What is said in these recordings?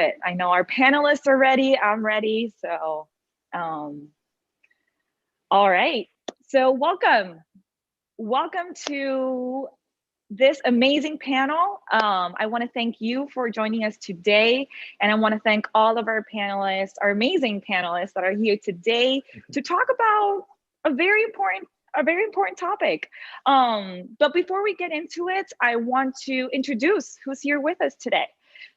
it. I know our panelists are ready. I'm ready. So, all right. So welcome. Welcome to this amazing panel. I want to thank you for joining us today. And I want to thank all of our panelists, our amazing panelists that are here today to talk about a very important topic. But before we get into it, I want to introduce who's here with us today.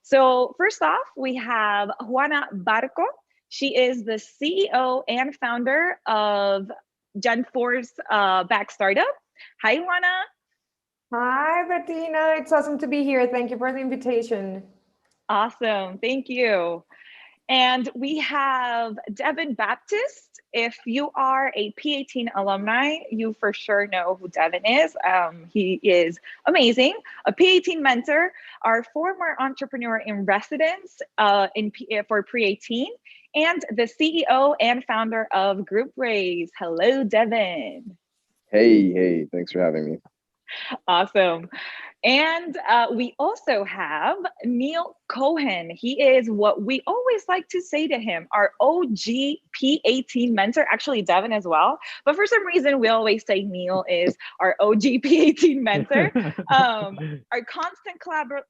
So first off, we have Juana Barco. She is the CEO and founder of Gen 4's back startup. Hi, Juana. Hi, Bettina. It's awesome to be here. Thank you for the invitation. Awesome. Thank you. And we have Devon Baptist. If you are a P18 alumni, you for sure know who Devon is. He is amazing, a P18 mentor, our former entrepreneur in residence for Pre-18, and the CEO and founder of Group Raise. Hello, Devon. Hey, thanks for having me. Awesome. And we also have Neil Cohen. He is what we always like to say to him, our OG P18 mentor, actually Devon as well. But for some reason, we always say Neil is our OG P18 mentor, our constant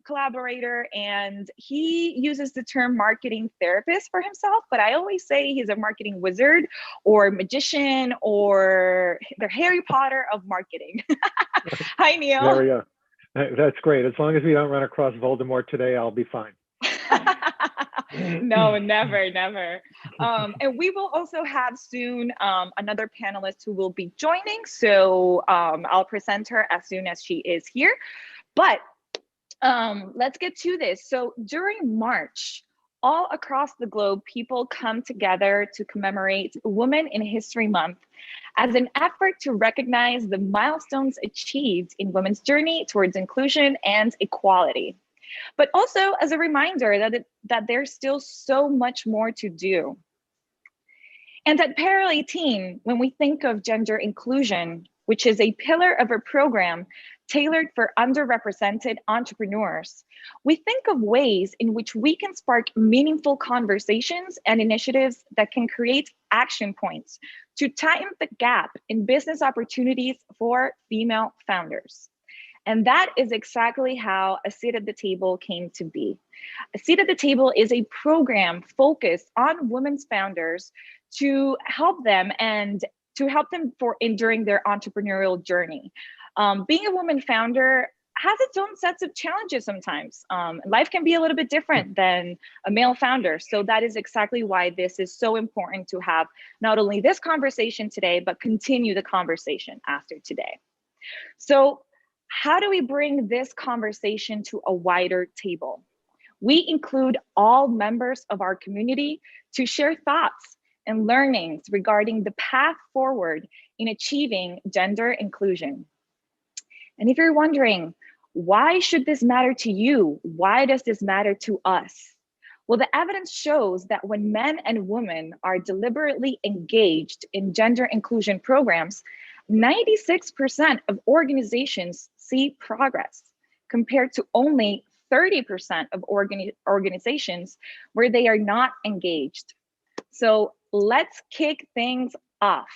collaborator, and he uses the term marketing therapist for himself, but I always say he's a marketing wizard or magician or the Harry Potter of marketing. Hi, Neil. There we go. That's great. As long as we don't run across Voldemort today, I'll be fine. No, never. And we will also have soon another panelist who will be joining. So I'll present her as soon as she is here. But let's get to this. So during March, all across the globe, people come together to commemorate Women in History Month as an effort to recognize the milestones achieved in women's journey towards inclusion and equality, but also as a reminder that there's still so much more to do. And at Parallel 18, when we think of gender inclusion, which is a pillar of a program tailored for underrepresented entrepreneurs, we think of ways in which we can spark meaningful conversations and initiatives that can create action points to tighten the gap in business opportunities for female founders. And that is exactly how A Seat at the Table came to be. A Seat at the Table is a program focused on women's founders to help them during their entrepreneurial journey. Being a woman founder has its own sets of challenges sometimes. Life can be a little bit different than a male founder. So that is exactly why this is so important to have not only this conversation today, but continue the conversation after today. So how do we bring this conversation to a wider table? We include all members of our community to share thoughts and learnings regarding the path forward in achieving gender inclusion. And if you're wondering, why should this matter to you? Why does this matter to us? Well, the evidence shows that when men and women are deliberately engaged in gender inclusion programs, 96% of organizations see progress, compared to only 30% of organizations where they are not engaged. So let's kick things off.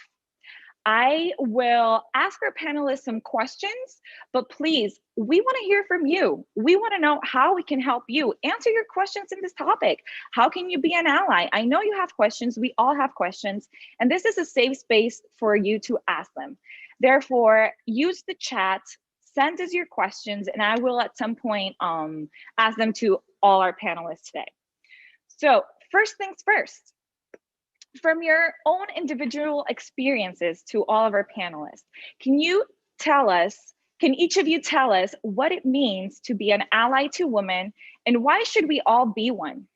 I will ask our panelists some questions, but please, we want to hear from you. We want to know how we can help you answer your questions in this topic. How can you be an ally? I know you have questions. We all have questions, and this is a safe space for you to ask them. Therefore, use the chat, send us your questions, and I will at some point ask them to all our panelists today. So first things first. From your own individual experiences to all of our panelists, can each of you tell us what it means to be an ally to women and why should we all be one?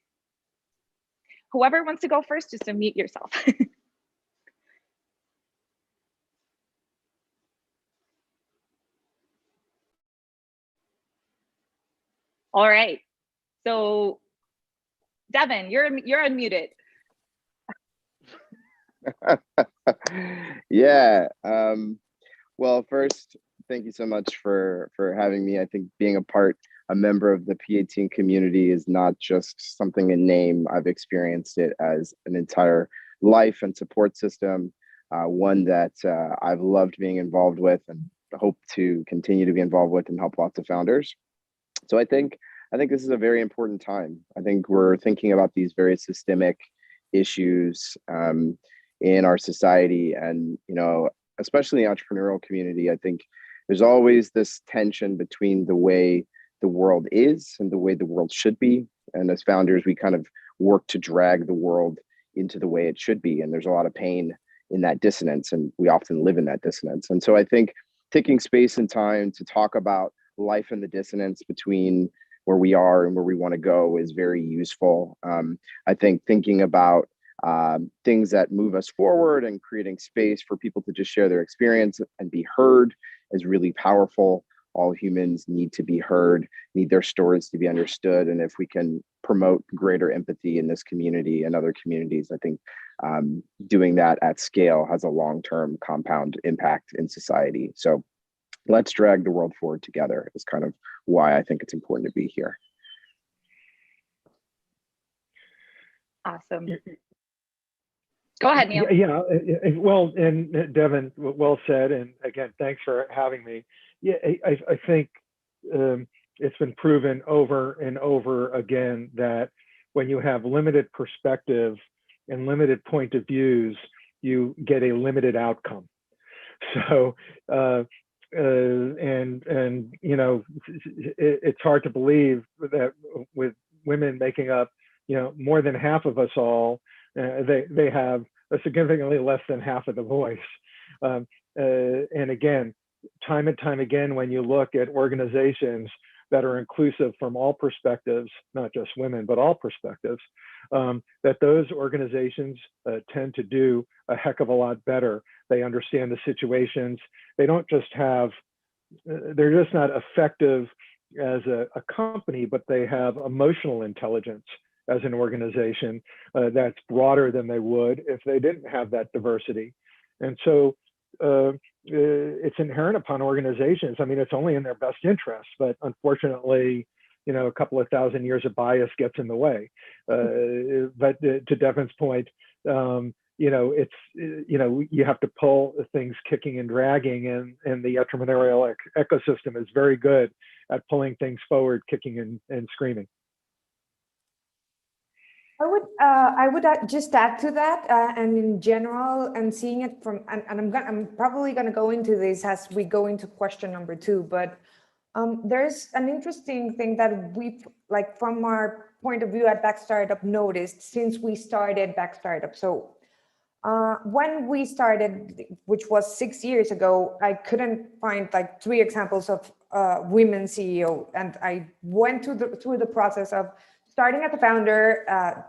Whoever wants to go first, just unmute yourself. All right, so Devon, you're unmuted. Yeah. Well, first, thank you so much for having me. I think being a part a member of the P18 community is not just something in name. I've experienced it as an entire life and support system, one that I've loved being involved with and hope to continue to be involved with and help lots of founders. So I think this is a very important time. I think we're thinking about these very systemic issues in our society, and especially the entrepreneurial community. I think there's always this tension between the way the world is and the way the world should be. And as founders, we kind of work to drag the world into the way it should be. And there's a lot of pain in that dissonance, and we often live in that dissonance. And so I think taking space and time to talk about life and the dissonance between where we are and where we want to go is very useful. I think thinking about things that move us forward and creating space for people to just share their experience and be heard is really powerful. All humans need to be heard, need their stories to be understood. And if we can promote greater empathy in this community and other communities, I think doing that at scale has a long-term compound impact in society. So let's drag the world forward together is kind of why I think it's important to be here. Awesome. Go ahead, Neil. Yeah, well, and Devon, well said. And again, thanks for having me. Yeah, I think it's been proven over and over again that when you have limited perspective and limited point of views, you get a limited outcome. So, it's hard to believe that with women making up, more than half of us all, they have a significantly less than half of the voice. And again, time and time again, when you look at organizations that are inclusive from all perspectives, not just women, but all perspectives, that those organizations tend to do a heck of a lot better. They understand the situations. They don't just have, they're just not effective as a company, but they have emotional intelligence as an organization that's broader than they would if they didn't have that diversity. And so it's inherent upon organizations. I mean, it's only in their best interest, but unfortunately, a couple of thousand years of bias gets in the way. But to Devon's point, it's, you have to pull things kicking and dragging, and the entrepreneurial ecosystem is very good at pulling things forward, kicking and screaming. I would just add to that, and in general, and seeing it from, and I'm probably going to go into this as we go into question number 2, but there's an interesting thing that we've, like, from our point of view at Back Startup, noticed since we started Back Startup. So when we started, which was 6 years ago, I couldn't find like 3 examples of women CEO, and I went through the process of starting as a founder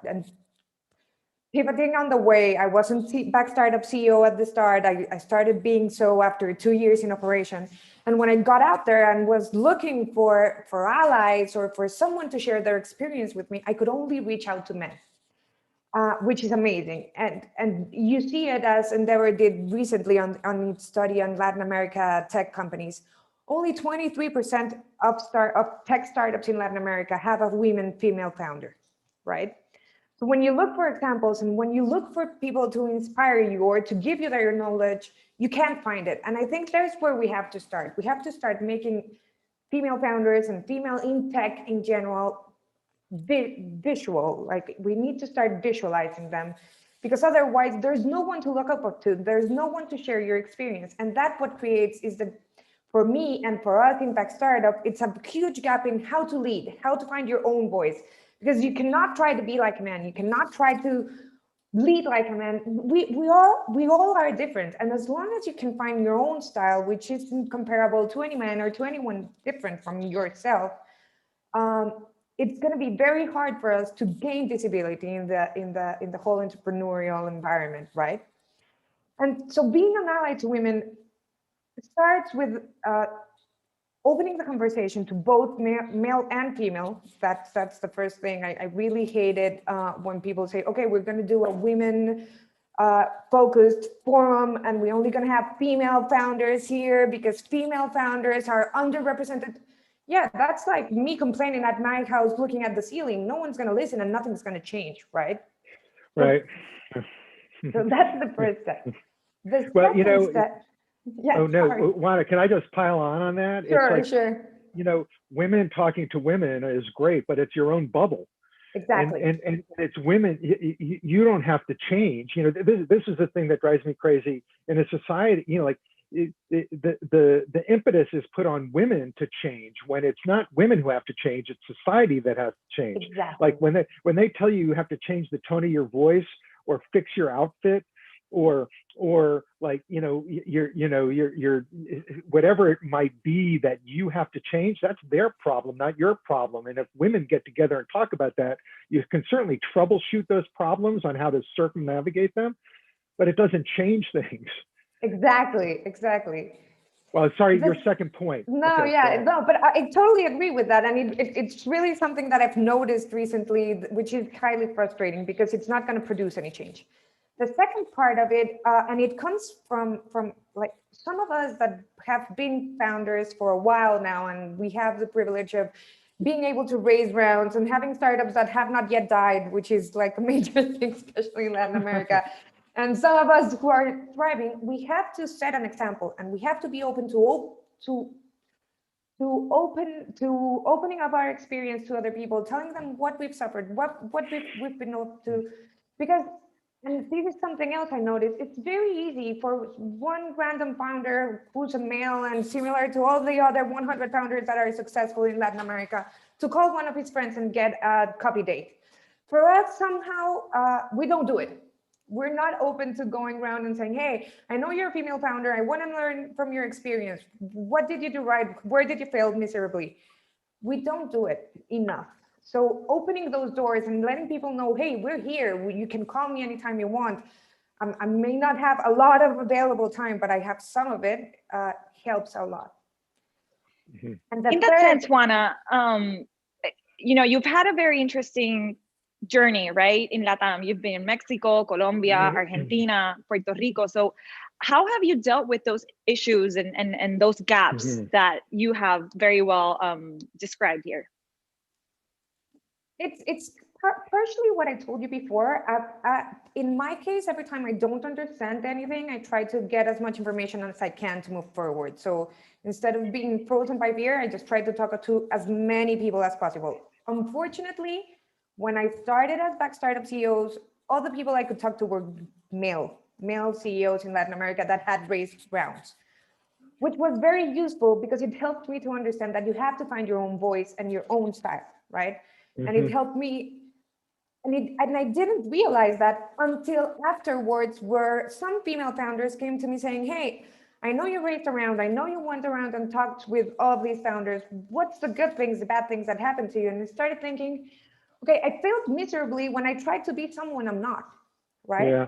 and pivoting on the way. I wasn't Back Startup CEO at the start. I started being so after 2 years in operation. And when I got out there and was looking for allies or for someone to share their experience with me, I could only reach out to men, which is amazing. And you see it as Endeavor did recently on its study on Latin America tech companies. Only 23% of tech startups in Latin America have a female founder, right? So when you look for examples and when you look for people to inspire you or to give you their knowledge, you can't find it. And I think there's where we have to start. We have to start making female founders and female in tech in general visual. Like, we need to start visualizing them, because otherwise there's no one to look up to. There's no one to share your experience. And that what creates is for me and for us in Back Startup, it's a huge gap in how to lead, how to find your own voice, because you cannot try to be like a man. You cannot try to lead like a man. We all are different. And as long as you can find your own style, which isn't comparable to any man or to anyone different from yourself, it's going to be very hard for us to gain visibility in the whole entrepreneurial environment, right? And so being an ally to women starts with opening the conversation to both male and female. That's the first thing. I really hated when people say, okay, we're going to do a women focused forum and we're only going to have female founders here because female founders are underrepresented. Yeah, that's like me complaining at my house, looking at the ceiling. No one's going to listen and nothing's going to change, right? Right. So that's the first step. The Well, second step, yeah, oh no, sorry. Juana, can I just pile on that? It's Sure, like, sure. Women talking to women is great, but it's your own bubble. Exactly. And it's women, you don't have to change. This is the thing that drives me crazy in a society, like the impetus is put on women to change when it's not women who have to change, it's society that has to change. Exactly. Like when they tell you have to change the tone of your voice or fix your outfit or like your whatever it might be that you have to change, that's their problem, not your problem. And if women get together and talk about that, you can certainly troubleshoot those problems on how to circumnavigate them, but it doesn't change things. Exactly. Well, sorry, your second point. No, okay, yeah, no, but I totally agree with that. And it's really something that I've noticed recently, which is highly frustrating because it's not going to produce any change. The second part of it, and it comes from like some of us that have been founders for a while now, and we have the privilege of being able to raise rounds and having startups that have not yet died, which is like a major thing, especially in Latin America. And some of us who are thriving, we have to set an example, and we have to be open to opening up our experience to other people, telling them what we've suffered, what we've been up to, because, and this is something else I noticed, it's very easy for one random founder who's a male and similar to all the other 100 founders that are successful in Latin America to call one of his friends and get a copy date. For us, somehow, we don't do it. We're not open to going around and saying, hey, I know you're a female founder. I want to learn from your experience. What did you do right? Where did you fail miserably? We don't do it enough. So opening those doors and letting people know, hey, we're here. You can call me anytime you want. I may not have a lot of available time, but I have some of it, helps a lot. Mm-hmm. And in that sense, Juana, you've had a very interesting journey, right? In Latam, you've been in Mexico, Colombia, Argentina, Puerto Rico. So how have you dealt with those issues and those gaps that you have very well described here? It's partially what I told you before. In my case, every time I don't understand anything, I try to get as much information as I can to move forward. So instead of being frozen by fear, I just try to talk to as many people as possible. Unfortunately, when I started as Back Startup CEOs, all the people I could talk to were male CEOs in Latin America that had raised rounds, which was very useful because it helped me to understand that you have to find your own voice and your own style, right? And it helped me, and I didn't realize that until afterwards, where some female founders came to me saying, hey, I know you raised around, I know you went around and talked with all of these founders. What's the good things, the bad things that happened to you? And I started thinking, okay, I failed miserably when I tried to be someone I'm not, right? Yeah.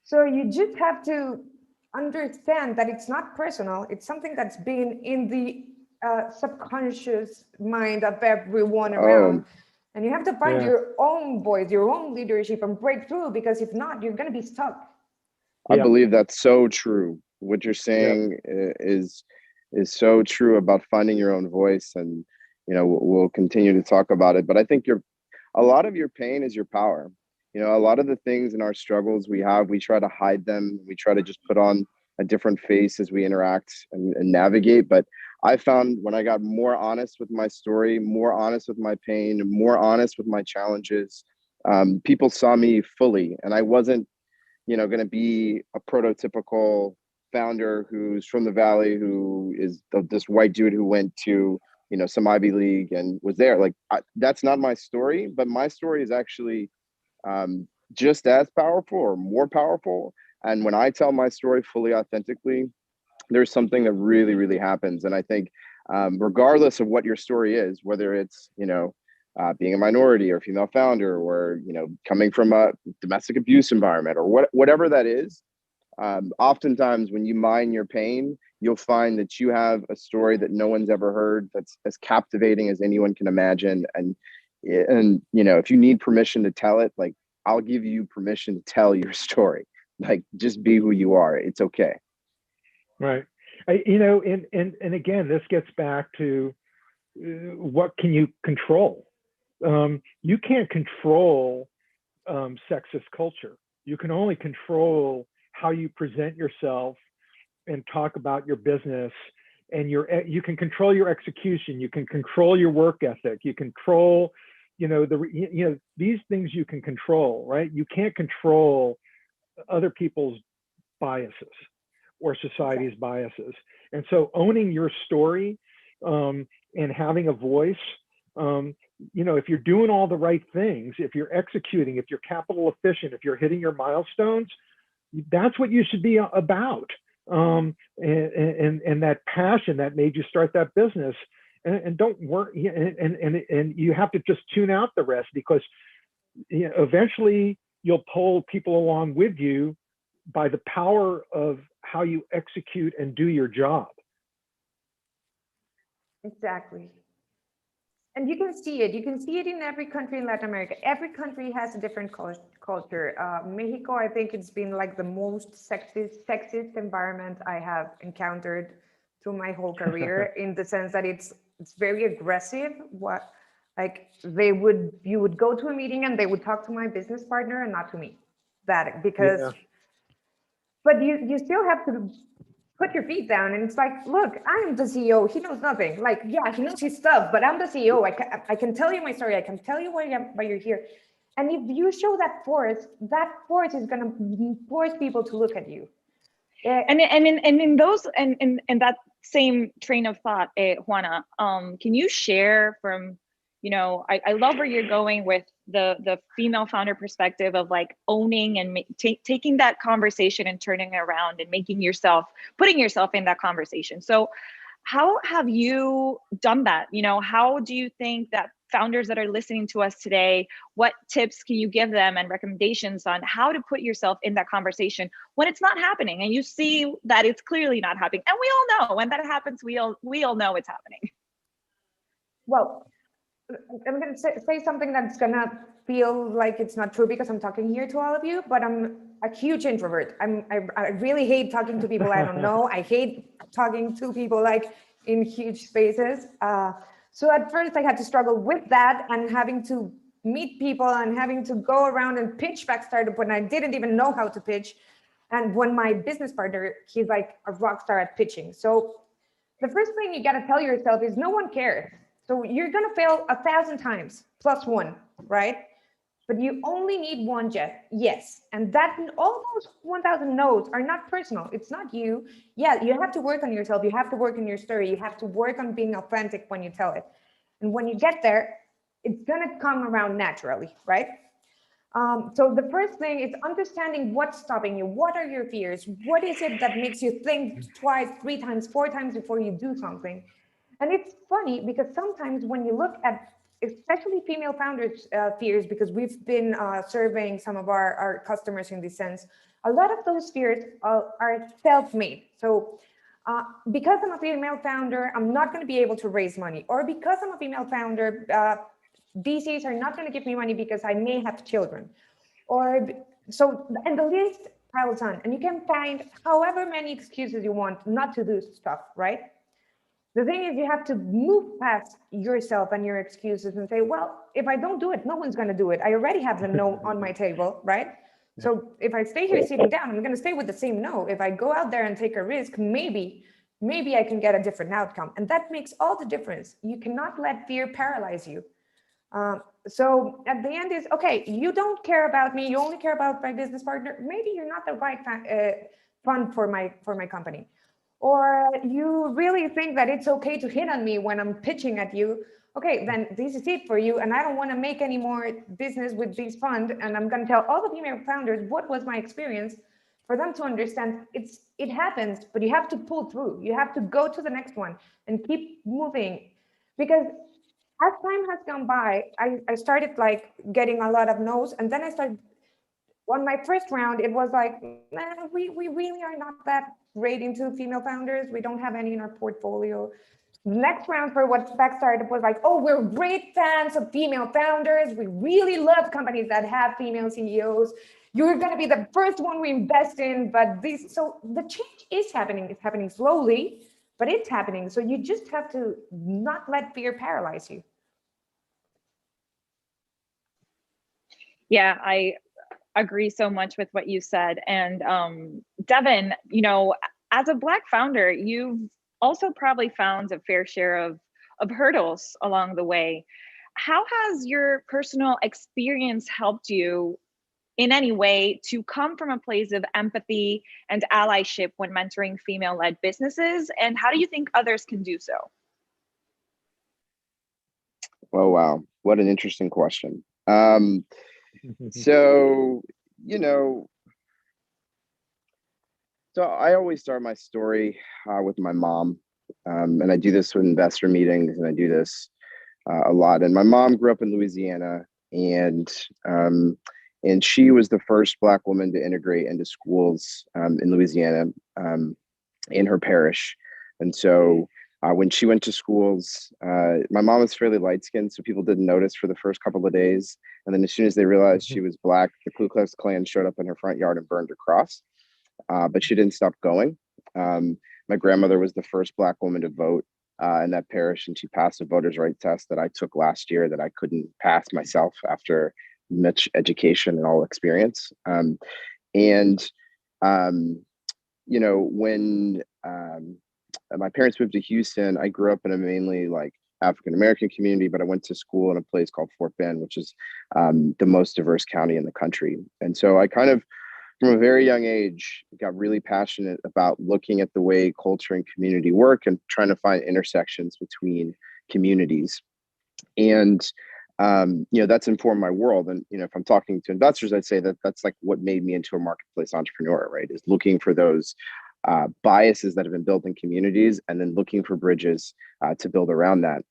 So you just have to understand that it's not personal. It's something that's been in the subconscious mind of everyone around. And you have to find your own voice, your own leadership, and break through, because if not, you're going to be stuck. I believe that's so true. What you're saying is so true about finding your own voice, and we'll continue to talk about it. But I think a lot of your pain is your power. A lot of the things in our struggles we try to hide them. We try to just put on a different face as we interact and navigate. But I found when I got more honest with my story, more honest with my pain, more honest with my challenges, people saw me fully, and I wasn't going to be a prototypical founder who's from the Valley, who is this white dude who went to some Ivy League and was there. Like that's not my story, but my story is actually just as powerful or more powerful. And when I tell my story fully, authentically, there's something that really, really happens. And I think regardless of what your story is, whether it's being a minority or female founder, or coming from a domestic abuse environment, or whatever that is, oftentimes when you mine your pain, you'll find that you have a story that no one's ever heard, that's as captivating as anyone can imagine. And if you need permission to tell it, like I'll give you permission to tell your story. Like just be who you are. It's okay. Right. And again, this gets back to what can you control? You can't control sexist culture. You can only control how you present yourself and talk about your business, and you can control your execution. You can control your work ethic. You control, these things you can control, right? You can't control other people's biases or society's biases. And so owning your story and having a voice, if you're doing all the right things, if you're executing, if you're capital efficient, if you're hitting your milestones, that's what you should be about. And that passion that made you start that business, and don't worry, and you have to just tune out the rest, because eventually you'll pull people along with you by the power of how you execute and do your job. Exactly. And you can see it. You can see it in every country in Latin America. Every country has a different culture. Mexico, I think it's been like the most sexist environment I have encountered through my whole career, in the sense that it's very aggressive. You would go to a meeting and they would talk to my business partner and not to me. But you still have to put your feet down, and it's like, look, I'm the CEO. He knows nothing. Like, yeah, he knows his stuff, but I'm the CEO. I can tell you my story. I can tell you why you're here. And if you show that force is going to force people to look at you. And in those and that same train of thought, Juana, can you share from, I love where you're going with the female founder perspective of like owning and taking that conversation and turning it around and putting yourself in that conversation. So how have you done that? How do you think that founders that are listening to us today, what tips can you give them and recommendations on how to put yourself in that conversation when it's not happening and you see that it's clearly not happening? And we all know when that happens, we all know it's happening. Well, I'm going to say something that's going to feel like it's not true because I'm talking here to all of you, but I'm a huge introvert. I really hate talking to people I don't know. I hate talking to people like in huge spaces. So at first I had to struggle with that and having to meet people and having to go around and pitch back startup when I didn't even know how to pitch. And when my business partner, he's like a rock star at pitching. So the first thing you got to tell yourself is no one cares. So you're going to fail 1,000 times plus one, right? But you only need one yes. And that almost 1,000 no's are not personal. It's not you. Yeah, you have to work on yourself. You have to work on your story. You have to work on being authentic when you tell it. And when you get there, it's going to come around naturally, right? So the first thing is understanding what's stopping you. What are your fears? What is it that makes you think twice, 3 times, 4 times before you do something? And it's funny because sometimes when you look at, especially female founders' fears, because we've been surveying some of our customers in this sense, a lot of those fears are self-made. So because I'm a female founder, I'm not going to be able to raise money. Or because I'm a female founder, VCs are not going to give me money because I may have children. And the list piles on. And you can find however many excuses you want not to do stuff, right? The thing is, you have to move past yourself and your excuses and say, well, if I don't do it, no one's going to do it. I already have the no on my table, right? So if I stay here sitting down, I'm going to stay with the same no. If I go out there and take a risk, maybe I can get a different outcome. And that makes all the difference. You cannot let fear paralyze you. So at the end is, okay, you don't care about me. You only care about my business partner. Maybe you're not the right fund for my company. Or you really think that it's okay to hit on me when I'm pitching at you. Okay, then this is it for you. And I don't want to make any more business with this fund. And I'm going to tell all the female founders what was my experience for them to understand it happens, but you have to pull through. You have to go to the next one and keep moving. Because as time has gone by, I started like getting a lot of no's. And then I started, on my first round, it was like, nah, we really are not that great into female founders. We don't have any in our portfolio. Next round for what Back Startup was like, oh, we're great fans of female founders. We really love companies that have female CEOs. You're going to be the first one we invest in. So the change is happening. It's happening slowly, but it's happening. So you just have to not let fear paralyze you. Yeah, I agree so much with what you said. And Devon, you know, as a Black founder, you've also probably found a fair share of hurdles along the way. How has your personal experience helped you in any way to come from a place of empathy and allyship when mentoring female-led businesses? And how do you think others can do so? Oh, wow. What an interesting question. So, you know, so I always start my story with my mom. And I do this with investor meetings, and I do this a lot. And my mom grew up in Louisiana, and she was the first Black woman to integrate into schools in Louisiana in her parish. And so when she went to schools, my mom was fairly light skinned, so people didn't notice for the first couple of days. And then as soon as they realized she was Black, the Ku Klux Klan showed up in her front yard and burned her cross. But she didn't stop going. My grandmother was the first Black woman to vote in that parish, and she passed a voter's right test that I took last year that I couldn't pass myself after much education and all experience. And you know, when my parents moved to Houston, I grew up in a mainly like African American community, but I went to school in a place called Fort Bend, which is the most diverse county in the country. And so I kind of, from a very young age, got really passionate about looking at the way culture and community work and trying to find intersections between communities. And you know, that's informed my world. And you know, if I'm talking to investors, I'd say that that's like what made me into a marketplace entrepreneur, right? Is looking for those biases that have been built in communities, and then looking for bridges to build around that.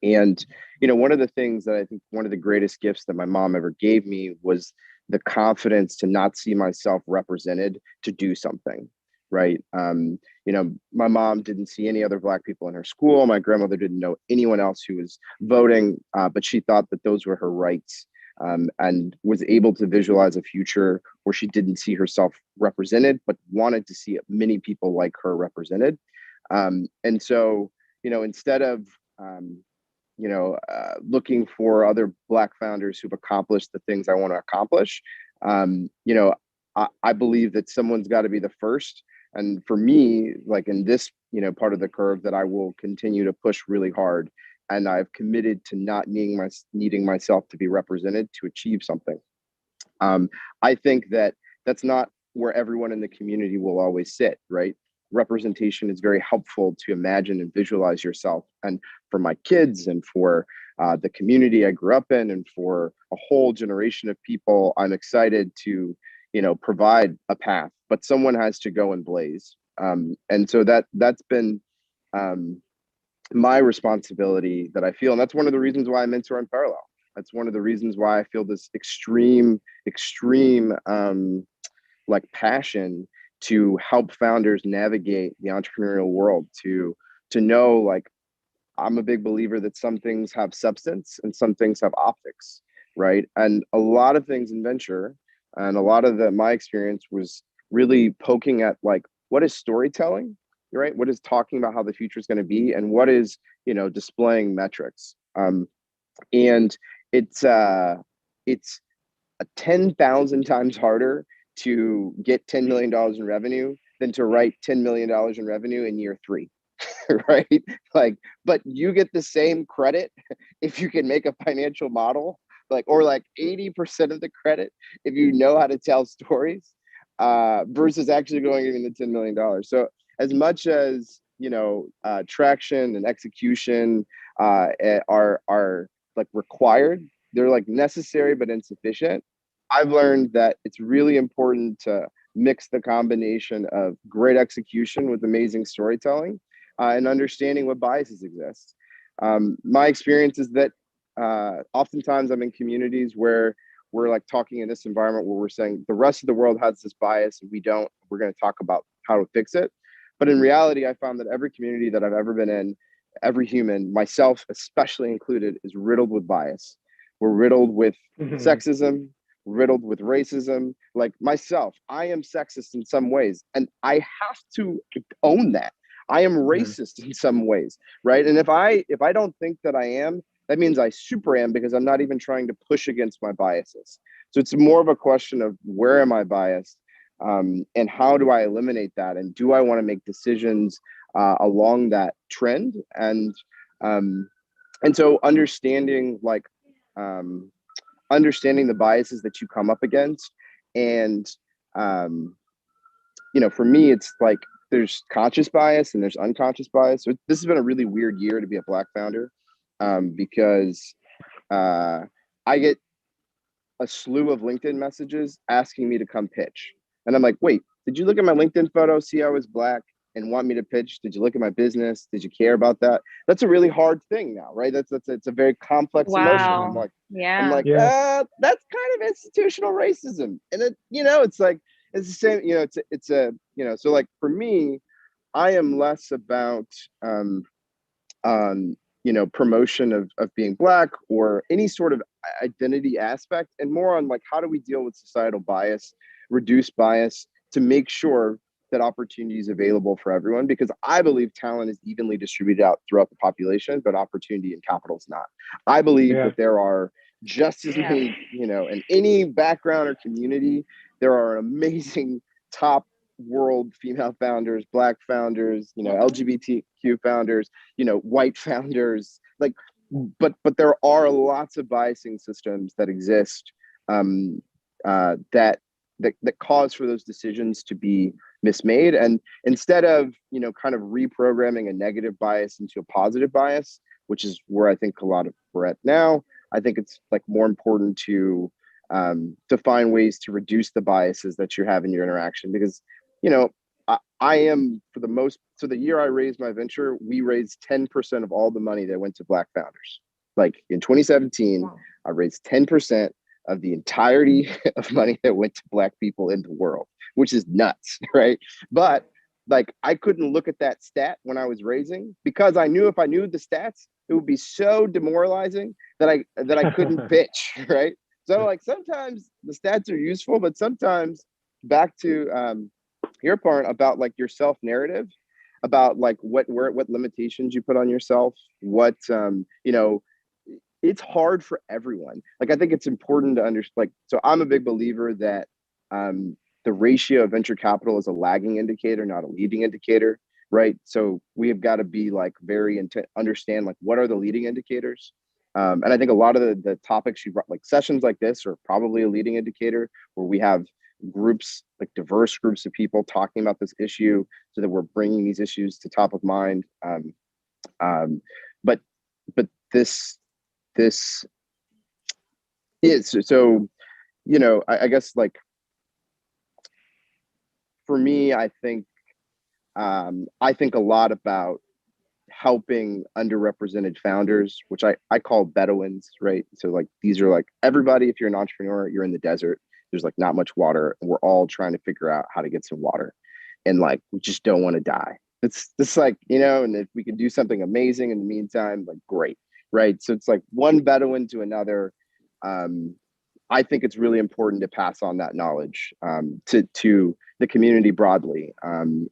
And you know, one of the things that I think one of the greatest gifts that my mom ever gave me was the confidence to not see myself represented to do something, right? You know, my mom didn't see any other Black people in her school. My grandmother didn't know anyone else who was voting, but she thought that those were her rights, and was able to visualize a future where she didn't see herself represented, but wanted to see many people like her represented. And so, you know, instead of you know, looking for other Black founders who've accomplished the things I want to accomplish, you know, I believe that someone's got to be the first. And for me, like in this, you know, part of the curve, that I will continue to push really hard. And I've committed to not needing myself to be represented to achieve something. I think that that's not where everyone in the community will always sit, right? Representation is very helpful to imagine and visualize yourself. And for my kids, and for the community I grew up in, and for a whole generation of people, I'm excited to, you know, provide a path, but someone has to go and blaze. And so that's been my responsibility that I feel. And that's one of the reasons why I mentor in parallel. That's one of the reasons why I feel this extreme like passion to help founders navigate the entrepreneurial world, to know, like, I'm a big believer that some things have substance and some things have optics, right? And a lot of things in venture, and a lot of my experience was really poking at, like, what is storytelling, right? What is talking about how the future is going to be, and what is, you know, displaying metrics. And it's 10,000 times harder to get $10 million in revenue than to write $10 million in revenue in year 3, right? Like, but you get the same credit if you can make a financial model, like, or like 80% of the credit if you know how to tell stories, versus actually going even the $10 million. So as much as, you know, traction and execution are like required, they're like necessary but insufficient. I've learned that it's really important to mix the combination of great execution with amazing storytelling, and understanding what biases exist. My experience is that oftentimes I'm in communities where we're like talking in this environment where we're saying the rest of the world has this bias and we don't. We're going to talk about how to fix it. But in reality, I found that every community that I've ever been in, every human, myself especially included, is riddled with bias. We're riddled with sexism, riddled with racism. Like myself, I am sexist in some ways, and I have to own that. I am racist in some ways, right? And if I don't think that I am, that means I super am, because I'm not even trying to push against my biases. So it's more of a question of where am I biased, and how do I eliminate that, and do I want to make decisions along that trend, and so understanding understanding the biases that you come up against, and for me, it's like there's conscious bias and there's unconscious bias. So this has been a really weird year to be a Black founder, because I get a slew of LinkedIn messages asking me to come pitch. And I'm like, wait, did you look at my LinkedIn photo, see I was Black, and want me to pitch? Did you look at my business? Did you care about that? That's a really hard thing now, right? It's a very complex emotion. I'm Wow. like, that's kind of institutional racism. And it's like, it's the same, so like for me, I am less about, promotion of being Black or any sort of identity aspect, and more on like, how do we deal with societal bias, reduce bias, to make sure that opportunity is available for everyone, because I believe talent is evenly distributed out throughout the population, but opportunity and capital is not. I believe that there are just as many, in any background or community, there are amazing top world female founders, Black founders, LGBTQ founders, white founders, but there are lots of biasing systems that exist, that cause for those decisions to be mismade. And instead of, kind of reprogramming a negative bias into a positive bias, which is where I think a lot of we're at now, I think it's like more important to find ways to reduce the biases that you have in your interaction, because, I am, for the most, so the year I raised my venture, we raised 10% of all the money that went to Black founders. Like in 2017, wow. I raised 10% of the entirety of money that went to Black people in the world, which is nuts, right? But like, I couldn't look at that stat when I was raising, because I knew if I knew the stats, it would be so demoralizing that I couldn't pitch, right? So like, sometimes the stats are useful, but sometimes, back to your part about like your self narrative, about like what limitations you put on yourself, what it's hard for everyone. Like, I think it's important to understand, like, so I'm a big believer that the ratio of venture capital is a lagging indicator, not a leading indicator, right? So we have got to be like very understand like what are the leading indicators. And I think a lot of the topics you brought, like sessions like this, are probably a leading indicator, where we have groups, like diverse groups of people talking about this issue, so that we're bringing these issues to top of mind. But this is so, I guess, like, for me, I think a lot about helping underrepresented founders, which I call Bedouins, right? So like, these are like everybody, if you're an entrepreneur, you're in the desert, there's like not much water, and we're all trying to figure out how to get some water, and like, we just don't want to die. It's like, and if we can do something amazing in the meantime, like, great, right? So it's like one Bedouin to another. I think it's really important to pass on that knowledge to the community broadly, and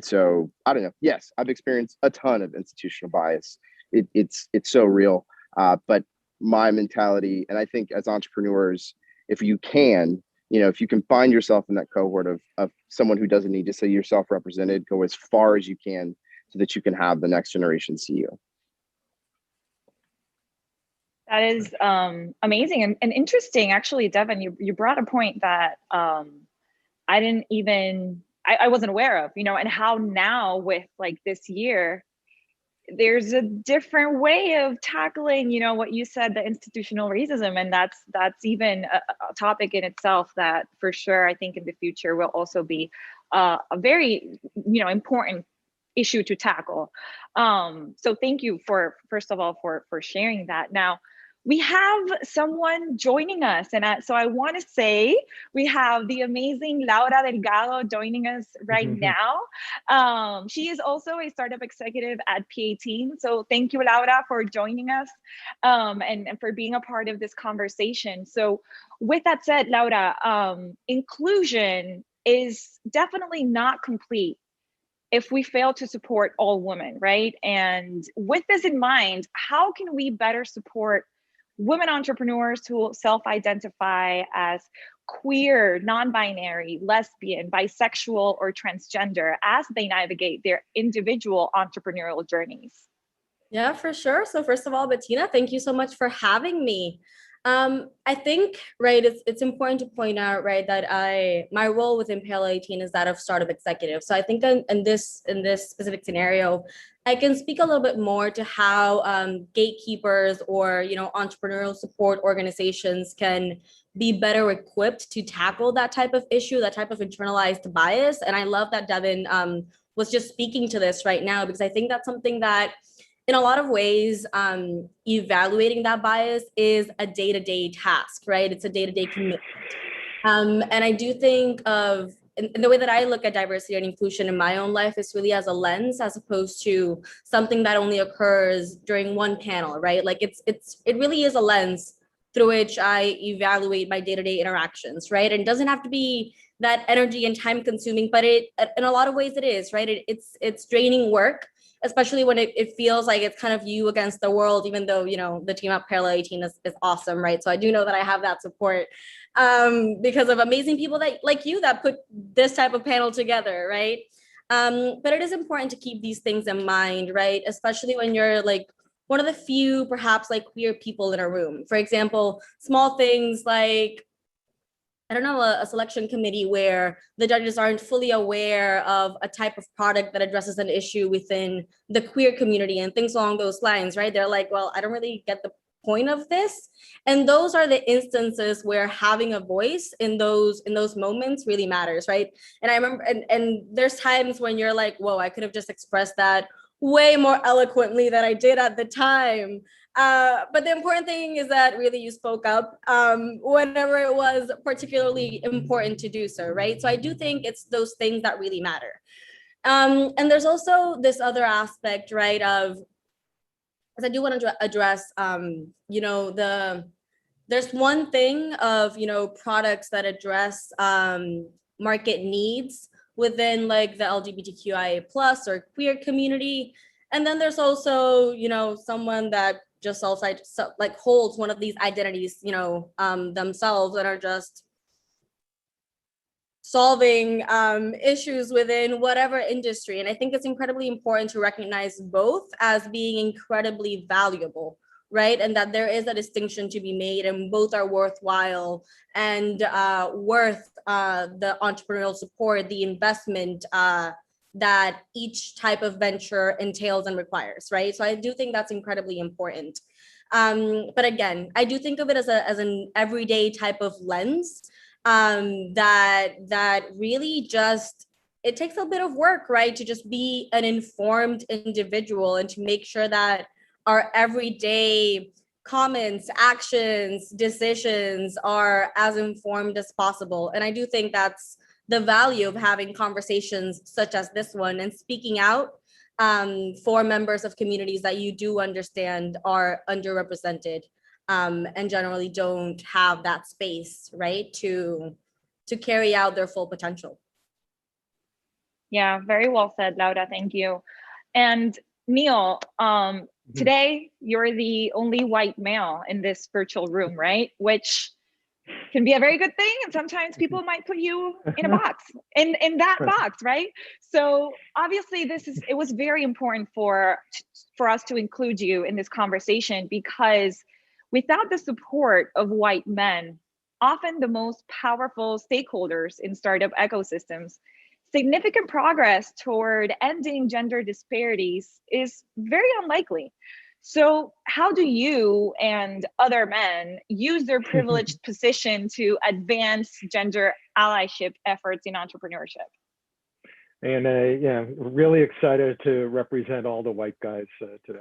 so, I don't know. Yes, I've experienced a ton of institutional bias. It's so real. But my mentality, and I think as entrepreneurs, if you can find yourself in that cohort of someone who doesn't need to say you're self-represented, go as far as you can, so that you can have the next generation see you. That is amazing and interesting. Actually, Devon, you brought a point that I wasn't aware of, and how now, with like this year, there's a different way of tackling, what you said, the institutional racism. And that's even a topic in itself that, for sure, I think in the future will also be a very, important issue to tackle. So thank you first of all, for sharing that. Now, we have someone joining us. And so I want to say we have the amazing Laura Delgado joining us right now. She is also a startup executive at P18. So thank you, Laura, for joining us and for being a part of this conversation. So with that said, Laura, inclusion is definitely not complete if we fail to support all women, right? And with this in mind, how can we better support women entrepreneurs who self-identify as queer, non-binary, lesbian, bisexual, or transgender as they navigate their individual entrepreneurial journeys? Yeah, for sure. So first of all, Bettina, thank you so much for having me. I think, right, it's important to point out, right, that my role within Pale 18 is that of startup executive. So I think in this specific scenario, I can speak a little bit more to how gatekeepers or, you know, entrepreneurial support organizations can be better equipped to tackle that type of issue, that type of internalized bias. And I love that Devon was just speaking to this right now, because I think that's something that in a lot of ways, evaluating that bias is a day-to-day task, right? It's a day-to-day commitment. And I do think of, and the way that I look at diversity and inclusion in my own life is really as a lens, as opposed to something that only occurs during one panel, right? Like it really is a lens through which I evaluate my day-to-day interactions, right? And it doesn't have to be that energy and time consuming, but it, in a lot of ways it is, right? It's draining work, especially when it feels like it's kind of you against the world, even though, you know, the team at Parallel 18 is awesome, right? So I do know that I have that support because of amazing people that like you that put this type of panel together, right? But it is important to keep these things in mind, right? Especially when you're like one of the few, perhaps like queer people in a room. For example, small things like, I don't know, a selection committee where the judges aren't fully aware of a type of product that addresses an issue within the queer community and things along those lines, right? They're like, well, I don't really get the point of this. And those are the instances where having a voice in those moments really matters, right? And I remember, and there's times when you're like, whoa, I could have just expressed that way more eloquently than I did at the time. But the important thing is that really you spoke up whenever it was particularly important to do so, right? So I do think it's those things that really matter. And there's also this other aspect, right, of, because I do want to address, you know, there's one thing of, you know, products that address market needs within like the LGBTQIA plus or queer community. And then there's also, you know, someone that just also like holds one of these identities, you know, themselves, and are just solving issues within whatever industry. And I think it's incredibly important to recognize both as being incredibly valuable, right? And that there is a distinction to be made, and both are worthwhile and worth the entrepreneurial support, the investment that each type of venture entails and requires, right? So I do think that's incredibly important. But again, I do think of it as an everyday type of lens that really just, it takes a bit of work, right? To just be an informed individual and to make sure that our everyday comments, actions, decisions are as informed as possible. And I do think that's the value of having conversations such as this one and speaking out for members of communities that you do understand are underrepresented and generally don't have that space, right, to carry out their full potential. Yeah, very well said, Laura. Thank you. And Neil, today you're the only white male in this virtual room, right? Which can be a very good thing, and sometimes people might put you in a box, in that box, right? So obviously it was very important for us to include you in this conversation, because without the support of white men, often the most powerful stakeholders in startup ecosystems, significant progress toward ending gender disparities is very unlikely. So how do you and other men use their privileged position to advance gender allyship efforts in entrepreneurship? And yeah, really excited to represent all the white guys today.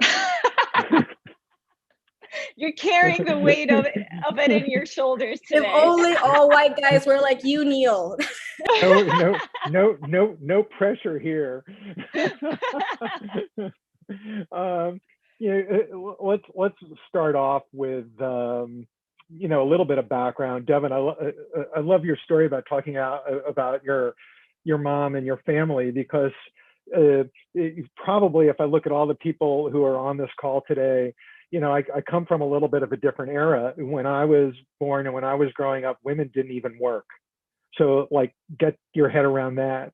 You're carrying the weight of it in your shoulders today. If only all white guys were like you, Neil. No pressure here. Let's start off with you know, a little bit of background. Devon, I love your story about talking about your mom and your family, because probably if I look at all the people who are on this call today, you know, I come from a little bit of a different era. When I was born and when I was growing up, women didn't even work. So like, get your head around that.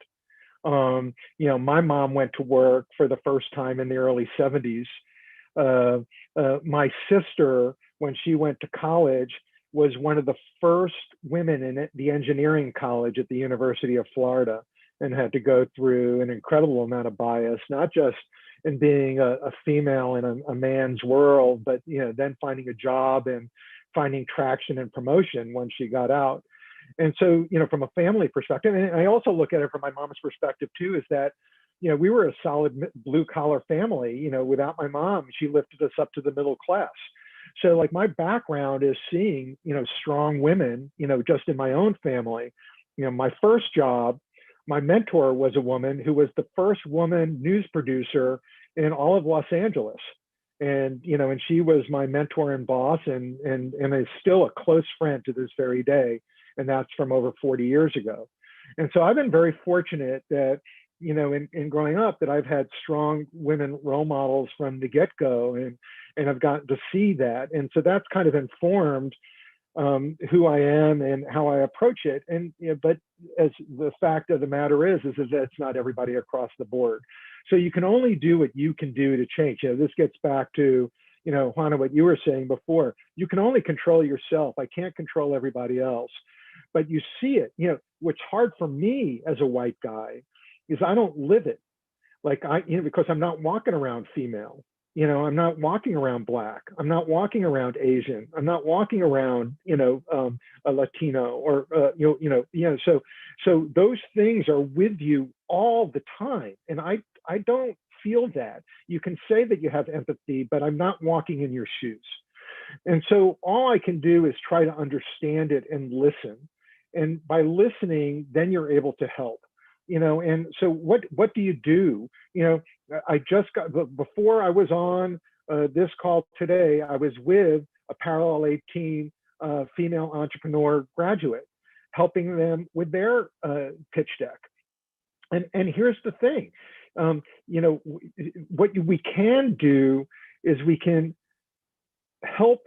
You know, my mom went to work for the first time in the early 70s. My sister, when she went to college, was one of the first women in the engineering college at the University of Florida, and had to go through an incredible amount of bias, not just in being a female in a man's world, but, you know, then finding a job and finding traction and promotion when she got out. And so, you know, from a family perspective, and I also look at it from my mom's perspective too, is that, you know, we were a solid blue collar family. You know, without my mom, she lifted us up to the middle class. So like, my background is seeing, you know, strong women, you know, just in my own family. You know, my first job, my mentor was a woman who was the first woman news producer in all of Los Angeles. And, you know, and she was my mentor and boss, and is still a close friend to this very day. And that's from over 40 years ago. And so I've been very fortunate that, you know, in growing up, that I've had strong women role models from the get-go, and I've gotten to see that. And so that's kind of informed who I am and how I approach it. And, you know, but as the fact of the matter is that it's not everybody across the board. So you can only do what you can do to change. You know, this gets back to, you know, Juana, what you were saying before. You can only control yourself. I can't control everybody else. But you see it, you know, what's hard for me as a white guy is I don't live it. Like, you know, because I'm not walking around female, you know, I'm not walking around Black, I'm not walking around Asian, I'm not walking around, you know, a Latino, or, so those things are with you all the time. And I don't feel that. You can say that you have empathy, but I'm not walking in your shoes. And so all I can do is try to understand it and listen. And by listening, then you're able to help, you know. And so what do? You know, I just got, before I was on this call today, I was with a Parallel 18 female entrepreneur graduate, helping them with their pitch deck. And here's the thing, you know, what we can do is we can help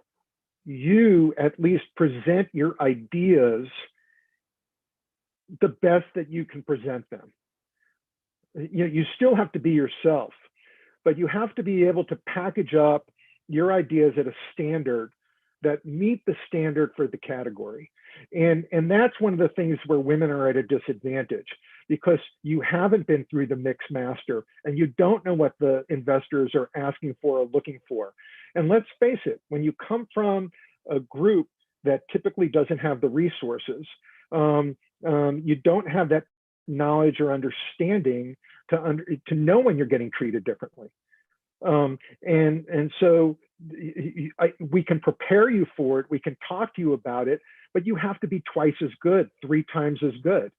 you at least present your ideas the best that you can present them. You know, you still have to be yourself, but you have to be able to package up your ideas at a standard that meet the standard for the category. And that's one of the things where women are at a disadvantage, because you haven't been through the mix master and you don't know what the investors are asking for or looking for. And let's face it, when you come from a group that typically doesn't have the resources, you don't have that knowledge or understanding to know when you're getting treated differently. And so we can prepare you for it. We can talk to you about it, but you have to be twice as good, 3 times as good.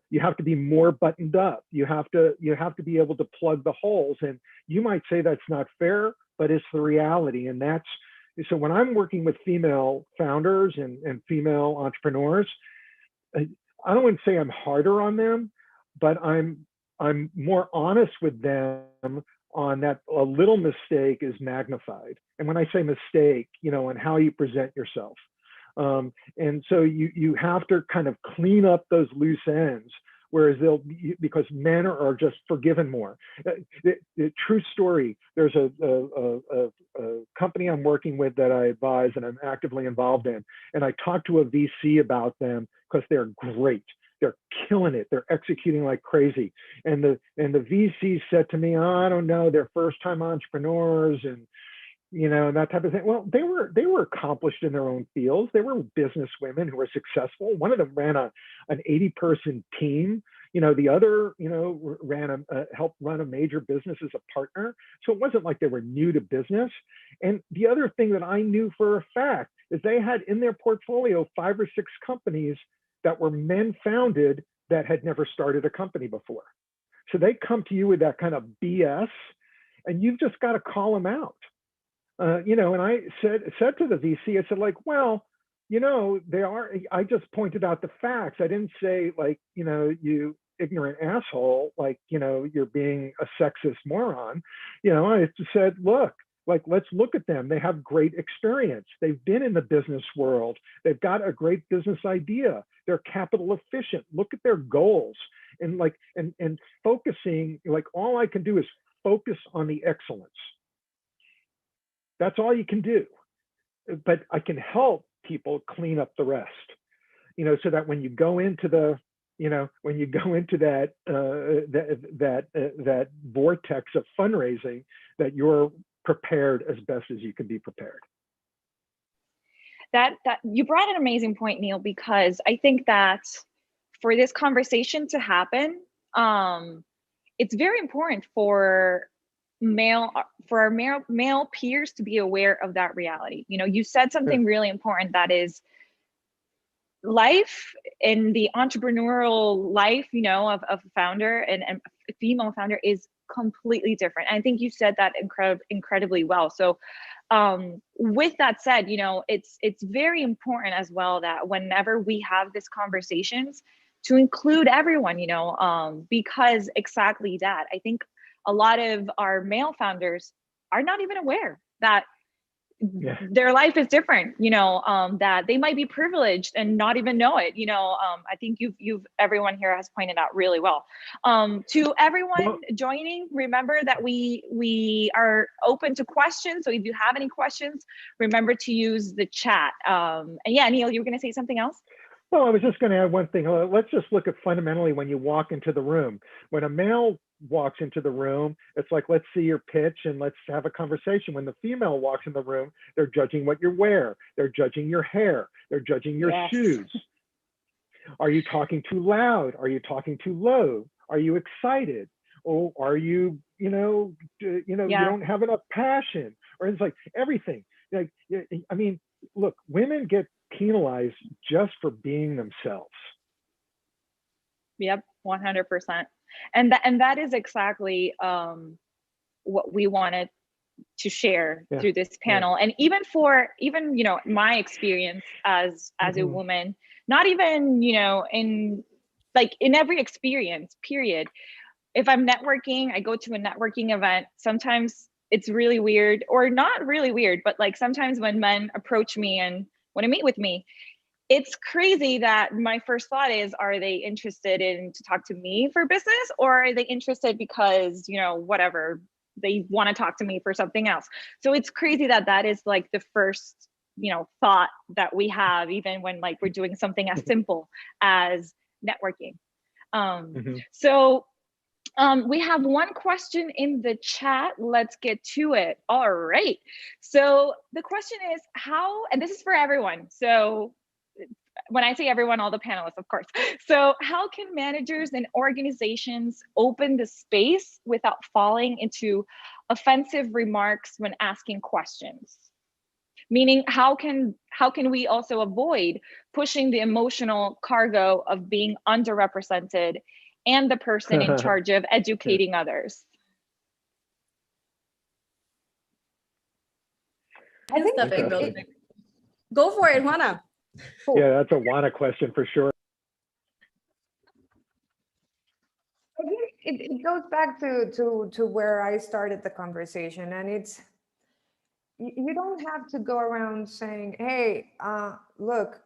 You have to be more buttoned up. You have to be able to plug the holes. And you might say that's not fair, but it's the reality. And that's, so when I'm working with female founders and female entrepreneurs, I don't want to say I'm harder on them, but I'm more honest with them on that a little mistake is magnified. And when I say mistake, you know, and how you present yourself. And so you have to kind of clean up those loose ends, whereas because men are just forgiven more. True story, there's a company I'm working with that I advise and I'm actively involved in. And I talked to a VC about them because they're great. They're killing it. They're executing like crazy. And the VC said to me, oh, I don't know, they're first time entrepreneurs and, you know, that type of thing. Well, they were accomplished in their own fields. They were business women who were successful. One of them ran an 80-person team. You know, the other, you know, helped run a major business as a partner. So it wasn't like they were new to business. And the other thing that I knew for a fact is they had in their portfolio 5 or 6 companies that were men founded that had never started a company before. So they come to you with that kind of BS, and you've just got to call them out. You know, and I said to the VC, I said, like, well, they are, I just pointed out the facts. I didn't say like, you ignorant asshole, like, you're being a sexist moron. I just said, look, like, let's look at them. They have great experience. They've been in the business world. They've got a great business idea. They're capital efficient. Look at their goals. And like, and focusing, like, all I can do is focus on the excellence. That's all you can do. But I can help people clean up the rest, so that when you go into the, when you go into that that vortex of fundraising, that you're prepared as best as you can be prepared. That you brought an amazing point, Neil, because I think that for this conversation to happen, it's very important for our male peers to be aware of that reality. You said something really important, that is, life in the entrepreneurial life, of a founder and a female founder is completely different. And I think you said that incredibly well. So with that said, it's very important as well that whenever we have these conversations, to include everyone, because exactly that. I think a lot of our male founders are not even aware that their life is different, that they might be privileged and not even know it. I think everyone here has pointed out really well. To everyone joining, remember that we are open to questions. So if you have any questions, remember to use the chat. And yeah, Neil, you were going to say something else? Well, I was just going to add one thing. Let's just look at fundamentally when you walk into the room. When a male walks into the room, it's like, let's see your pitch and let's have a conversation. When the female walks in the room, they're judging what you wear. They're judging your hair. They're judging your shoes. Are you talking too loud? Are you talking too low? Are you excited? Or are you, you don't have enough passion? Or it's like everything. Like, I mean, look, women get penalized just for being themselves. Yep, 100%. And that is exactly what we wanted to share through this panel. And even my experience as a woman, not even, in every experience, period. If I'm networking, I go to a networking event, sometimes it's really weird, or not really weird, but like sometimes when men approach me and want to meet with me, it's crazy that my first thought is, are they interested to talk to me for business, or are they interested because, whatever, they want to talk to me for something else? So it's crazy that is like the first, thought that we have, even when like we're doing something as simple as networking. So we have one question in the chat. Let's get to it. All right. So the question is and this is for everyone. So when I say everyone, all the panelists, of course. So how can managers and organizations open the space without falling into offensive remarks when asking questions? Meaning, how can we also avoid pushing the emotional cargo of being underrepresented and the person in charge of educating others? I think go for it, Juana. Cool. Yeah, that's a Juana question for sure. I think it goes back to where I started the conversation, and it's, you don't have to go around saying, hey, look,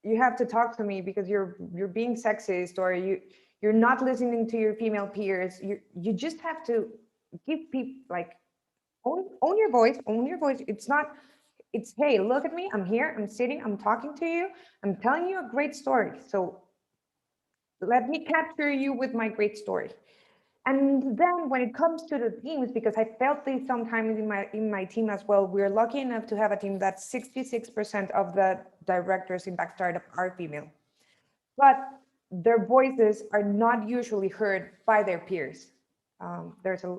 you have to talk to me because you're being sexist, or you're not listening to your female peers. You just have to give people, like, own your voice. It's, hey, look at me, I'm here, I'm sitting, I'm talking to you, I'm telling you a great story. So let me capture you with my great story. And then when it comes to the teams, because I felt this sometimes in my team as well, we're lucky enough to have a team that 66% of the directors in Back Startup are female. But their voices are not usually heard by their peers.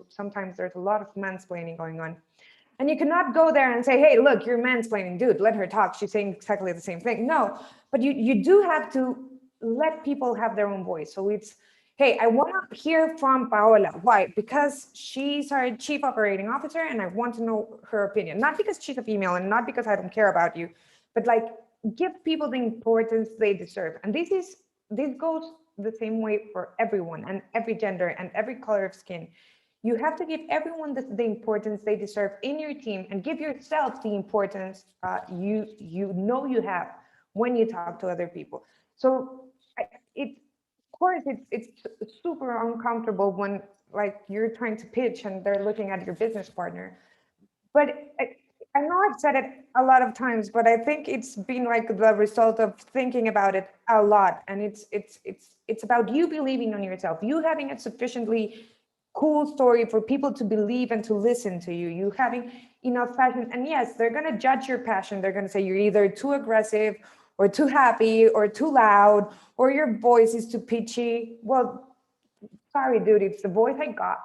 Sometimes there's a lot of mansplaining going on. And you cannot go there and say, hey, look, you're mansplaining, dude, let her talk. She's saying exactly the same thing. No, but you do have to let people have their own voice. So it's, hey, I want to hear from Paola. Why? Because she's our chief operating officer and I want to know her opinion. Not because she's a female and not because I don't care about you, but like, give people the importance they deserve. And this goes the same way for everyone and every gender and every color of skin. You have to give everyone the importance they deserve in your team, and give yourself the importance you know you have when you talk to other people. So of course, it's super uncomfortable when, like, you're trying to pitch and they're looking at your business partner. But I know I've said it a lot of times, but I think it's been like the result of thinking about it a lot. And it's about you believing on yourself, you having a sufficiently cool story for people to believe and to listen to you, you having enough passion. And yes, they're going to judge your passion. They're going to say you're either too aggressive or too happy or too loud, or your voice is too pitchy. Well, sorry, dude, it's the voice I got.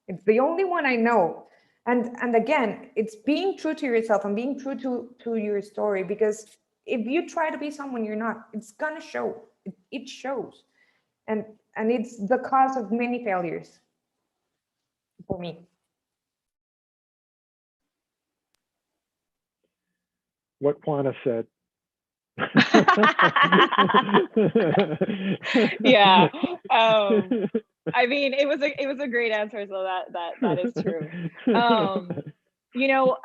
It's the only one I know. And again, it's being true to yourself and being true to your story, because if you try to be someone you're not, it's gonna show. It shows. And it's the cause of many failures for me. What Juana said. Yeah. I mean, it was a great answer, so that is true. You know,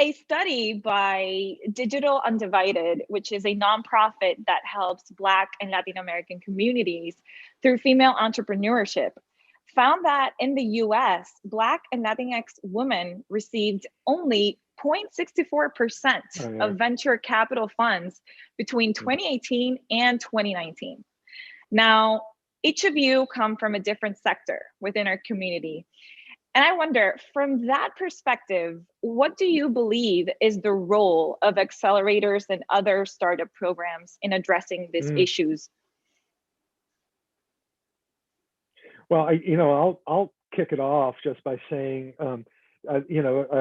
a study by Digital Undivided, which is a nonprofit that helps Black and Latin American communities through female entrepreneurship, found that in the US, Black and Latinx women received only 0.64% of venture capital funds between 2018 and 2019. Now, each of you come from a different sector within our community. And I wonder, from that perspective, what do you believe is the role of accelerators and other startup programs in addressing these issues? Well, I'll kick it off just by saying,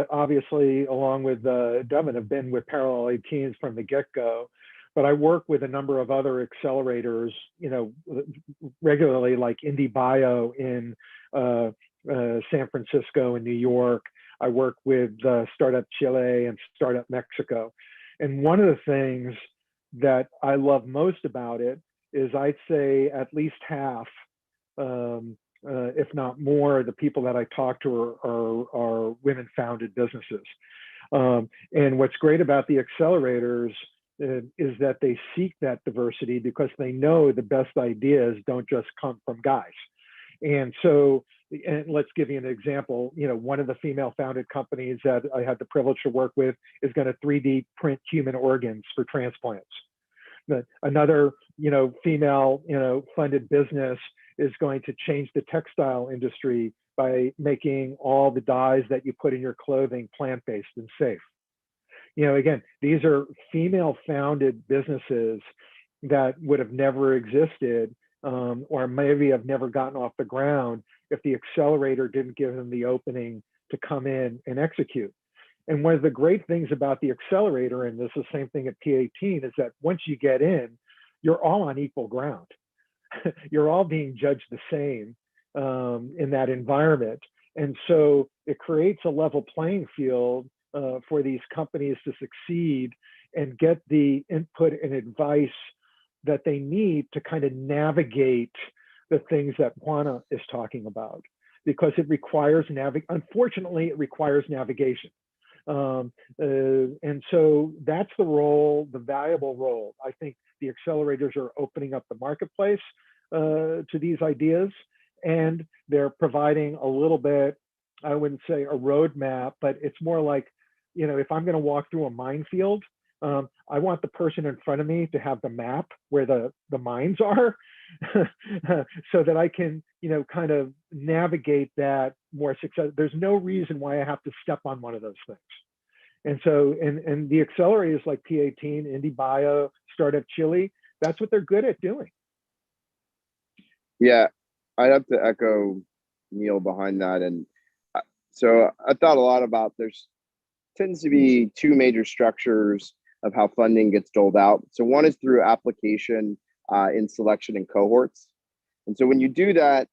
obviously, along with Devon, have been with Parallel 18s from the get-go, but I work with a number of other accelerators, regularly, like IndieBio in San Francisco and New York. I work with Startup Chile and Startup Mexico. And one of the things that I love most about it is, I'd say at least half, if not more, the people that I talk to are women-founded businesses. And what's great about the accelerators is that they seek that diversity, because they know the best ideas don't just come from guys. And so, and let's give you an example. One of the female-founded companies that I had the privilege to work with is going to 3D print human organs for transplants. Another, female, funded business is going to change the textile industry by making all the dyes that you put in your clothing plant-based and safe. Again, these are female-founded businesses that would have never existed, or maybe have never gotten off the ground if the accelerator didn't give them the opening to come in and execute. And one of the great things about the accelerator, and this is the same thing at P18, is that once you get in, you're all on equal ground. You're all being judged the same in that environment. And so it creates a level playing field for these companies to succeed and get the input and advice that they need to kind of navigate the things that Juana is talking about, because it requires unfortunately, it requires navigation. And so that's the role, the valuable role. I think the accelerators are opening up the marketplace to these ideas, and they're providing a little bit, I wouldn't say a roadmap, but it's more like, if I'm going to walk through a minefield, I want the person in front of me to have the map where the mines are, so that I can, kind of navigate that more success. There's no reason why I have to step on one of those things. And so, and the accelerators like P18, IndieBio, Startup Chile, that's what they're good at doing. Yeah, I'd have to echo Neil behind that. And so I thought a lot about, there's tends to be two major structures of how funding gets doled out. So one is through application in selection and cohorts. And so when you do that,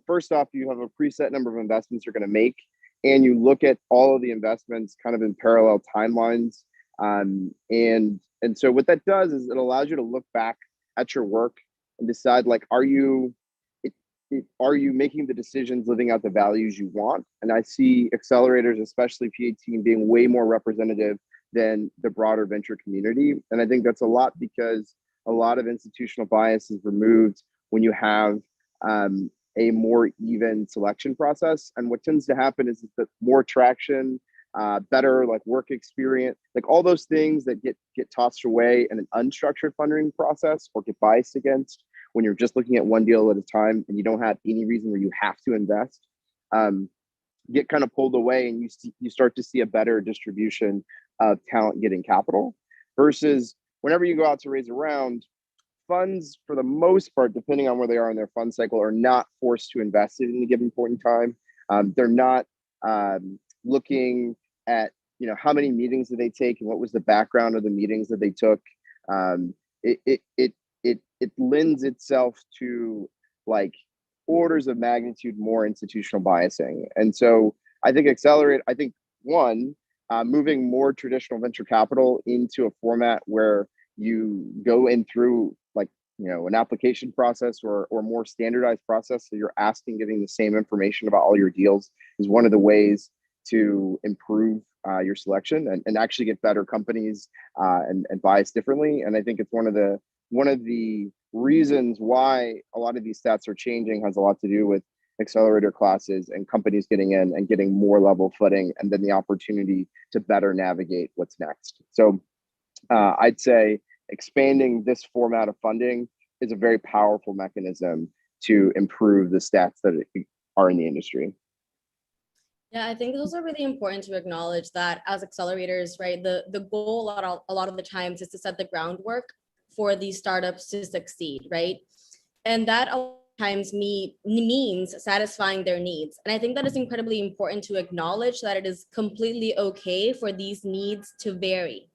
first off, you have a preset number of investments you're going to make, and you look at all of the investments kind of in parallel timelines. And And so what that does is it allows you to look back at your work and decide, like, are you making the decisions, living out the values you want? And I see accelerators, especially P18, being way more representative than the broader venture community. And I think that's a lot because a lot of institutional bias is removed when you have a more even selection process. And what tends to happen is that more traction, better like work experience, like all those things that get tossed away in an unstructured funding process or get biased against when you're just looking at one deal at a time and you don't have any reason where you have to invest, get kind of pulled away, and you start to see a better distribution of talent getting capital. Versus whenever you go out to raise a round, funds for the most part, depending on where they are in their fund cycle, are not forced to invest it in a given point in time. They're not looking at how many meetings did they take and what was the background of the meetings that they took. It lends itself to like orders of magnitude more institutional biasing. And so I think moving more traditional venture capital into a format where you go in through like an application process or more standardized process, so you're getting the same information about all your deals, is one of the ways to improve your selection and actually get better companies and bias differently. And I think it's one of the reasons why a lot of these stats are changing has a lot to do with accelerator classes and companies getting in and getting more level footing, and then the opportunity to better navigate what's next. So I'd say expanding this format of funding is a very powerful mechanism to improve the stats that are in the industry. Yeah, I think those are really important to acknowledge that as accelerators, right? The goal a lot of the times is to set the groundwork for these startups to succeed, right? And that a lot of times means satisfying their needs. And I think that is incredibly important to acknowledge that it is completely okay for these needs to vary,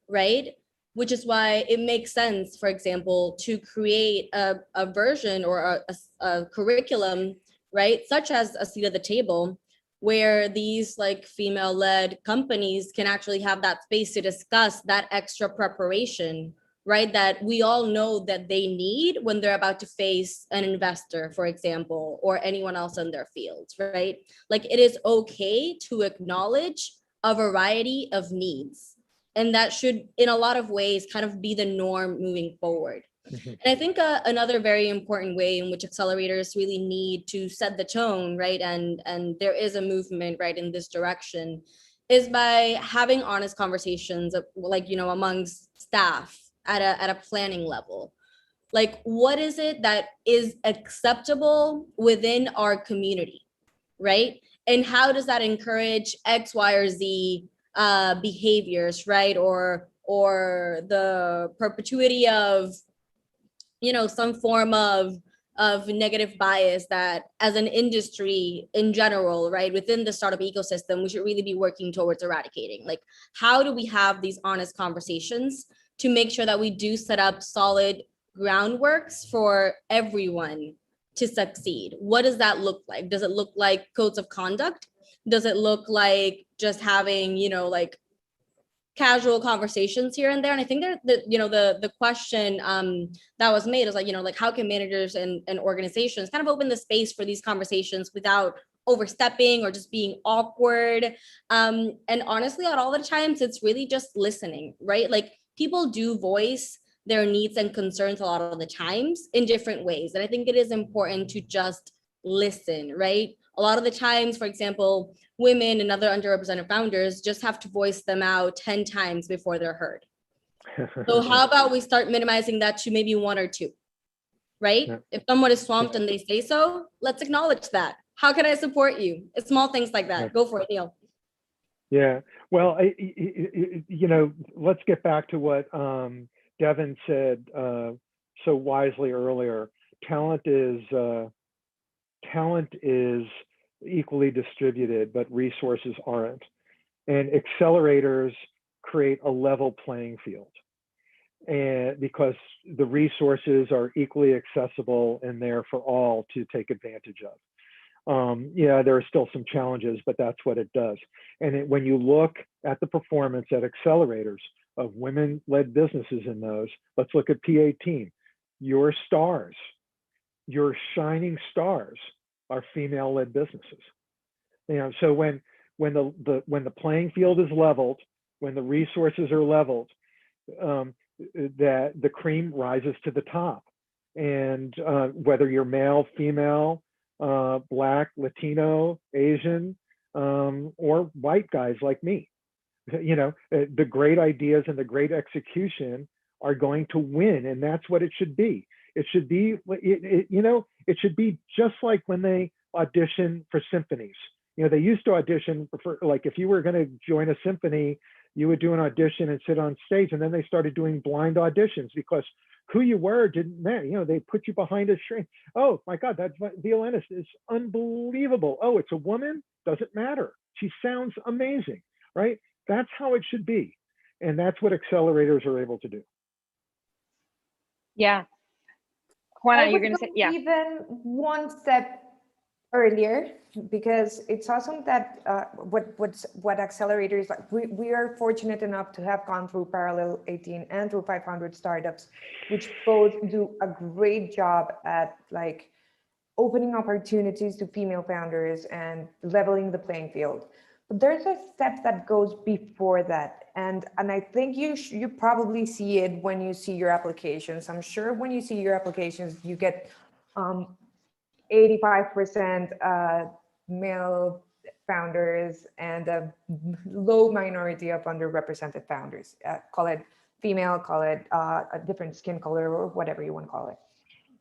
right? Which is why it makes sense, for example, to create a version or a curriculum, right? Such as a seat at the table, where these like female-led companies can actually have that space to discuss that extra preparation, right? That we all know that they need when they're about to face an investor, for example, or anyone else in their fields, right? Like it is okay to acknowledge a variety of needs. And that should, in a lot of ways, kind of be the norm moving forward. And I think another very important way in which accelerators really need to set the tone, right, and there is a movement, right, in this direction, is by having honest conversations, like, amongst staff at a planning level. Like, what is it that is acceptable within our community, right? And how does that encourage X, Y, or Z behaviors, right? Or the perpetuity of some form of negative bias that as an industry in general, right, within the startup ecosystem, we should really be working towards eradicating. Like, how do we have these honest conversations to make sure that we do set up solid groundworks for everyone to succeed? What does that look like? Does it look like codes of conduct? Does it look like just having, like casual conversations here and there? And I think the question that was made is like how can managers and organizations kind of open the space for these conversations without overstepping or just being awkward? And honestly, at all the times, it's really just listening, right? Like people do voice their needs and concerns a lot of the times in different ways. And I think it is important to just listen, right? A lot of the times, for example, women and other underrepresented founders just have to voice them out 10 times before they're heard. So how about we start minimizing that to maybe 1 or 2, right? Yeah. If someone is swamped and they say so, let's acknowledge that. How can I support you? It's small things like that. Yeah. Go for it, Neil. Yeah, well, let's get back to what Devon said so wisely earlier. Talent is equally distributed, but resources aren't. And accelerators create a level playing field, and because the resources are equally accessible and there for all to take advantage of. Yeah, there are still some challenges, but that's what it does. And when you look at the performance at accelerators, of women-led businesses in those. Let's look at P18. Your stars, your shining stars are female-led businesses. You know, so when the playing field is leveled, when the resources are leveled, that the cream rises to the top. And whether you're male, female, Black, Latino, Asian, or white guys like me, you know, the great ideas and the great execution are going to win, and that's what it should be. It should be, you know, it should be just like when they audition for symphonies. You know, they used to audition for, like, if you were going to join a symphony, you would do an audition and sit on stage, and then they started doing blind auditions because who you were didn't matter. You know, they put you behind a screen. Oh my God, that violinist is unbelievable. Oh, it's a woman? Doesn't matter. She sounds amazing, right? That's how it should be. And that's what accelerators are able to do. Yeah. Juana, I you're would going to go say, yeah. even one step earlier, because it's awesome that what accelerators, like we are fortunate enough to have gone through Parallel 18 and through 500 startups, which both do a great job at like opening opportunities to female founders and leveling the playing field. But there's a step that goes before that, and I think you probably see it when you see your applications. I'm sure when you see your applications, you get 85% male founders and a low minority of underrepresented founders. Call it female, call it a different skin color, or whatever you want to call it.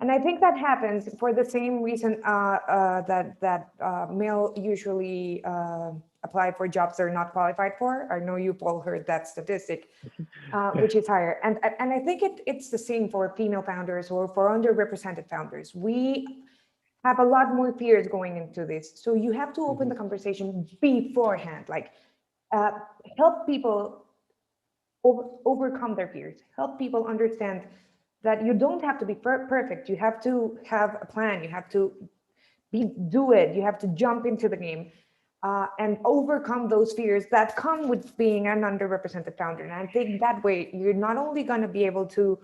And I think that happens for the same reason that male usually apply for jobs they're not qualified for. I know you've all heard that statistic, which is higher. And I think it's the same for female founders or for underrepresented founders. We have a lot more fears going into this. So you have to open the conversation beforehand, like help people overcome their fears, help people understand that you don't have to be perfect. You have to have a plan. You have to do it. You have to jump into the game and overcome those fears that come with being an underrepresented founder. And I think that way, you're not only going to be able to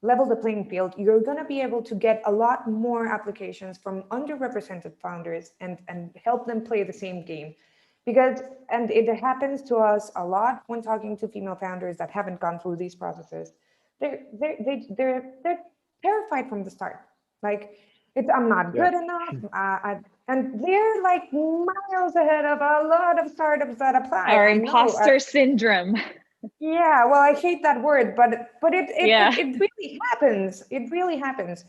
level the playing field, you're going to be able to get a lot more applications from underrepresented founders and help them play the same game. Because, and it happens to us a lot when talking to female founders that haven't gone through these processes. They're terrified from the start. Like, I'm not good enough. And they're like miles ahead of a lot of startups that apply. Our imposter syndrome. Yeah, well, I hate that word, but it really happens. It really happens.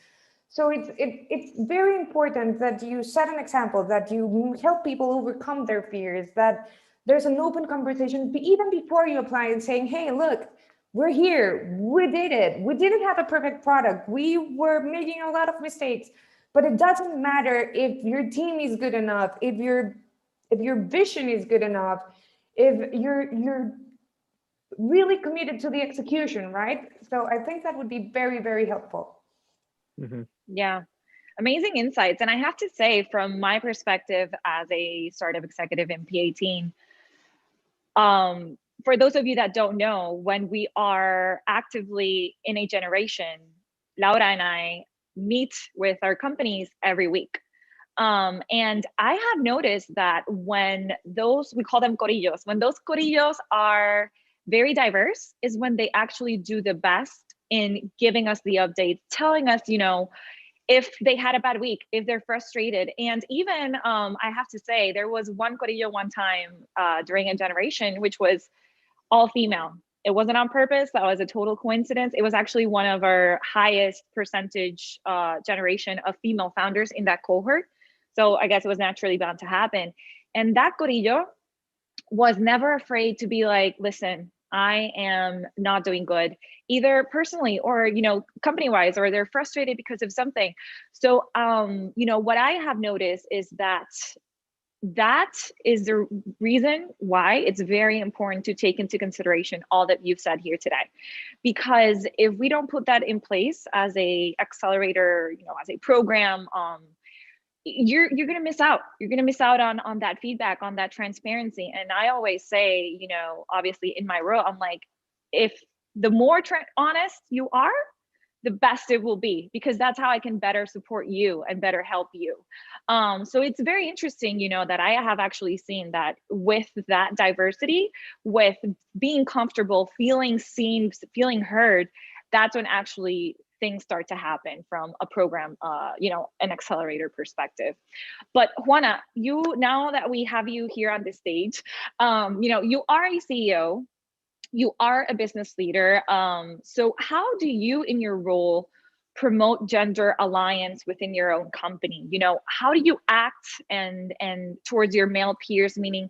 So it's very important that you set an example, that you help people overcome their fears, that there's an open conversation even before you apply, and saying, hey, look, we're here. We did it. We didn't have a perfect product. We were making a lot of mistakes, but it doesn't matter if your team is good enough, if your vision is good enough, if you're really committed to the execution, right? So I think that would be very, very helpful. Yeah, amazing insights. And I have to say, from my perspective as a startup executive in P18, for those of you that don't know, when we are actively in a generation, Laura and I meet with our companies every week. And I have noticed that when those, we call them corillos, when those corillos are very diverse, is when they actually do the best in giving us the updates, telling us, you know, if they had a bad week, if they're frustrated. And even, I have to say, there was one corillo one time during a generation, which was all female. It wasn't on purpose. That was a total coincidence. It was actually one of our highest percentage generation of female founders in that cohort. So I guess it was naturally bound to happen. And that corillo was never afraid to be like, listen, I am not doing good, either personally or, you know, company-wise, or they're frustrated because of something. So, you know, what I have noticed is that is the reason why it's very important to take into consideration all that you've said here today. Because if we don't put that in place as a accelerator, you know, as a program, you're going to miss out. You're going to miss out on that feedback, on that transparency. And I always say, you know, obviously in my role, I'm like, if the more honest you are, the best it will be, because that's how I can better support you and better help you. So it's very interesting, you know, that I have actually seen that with that diversity, with being comfortable, feeling seen, feeling heard, that's when actually things start to happen from a program, you know, an accelerator perspective. But Juana, you, now that we have you here on the stage, you know, you are a CEO, you are a business leader. So how do you in your role promote gender alliance within your own company? You know, how do you act and towards your male peers, meaning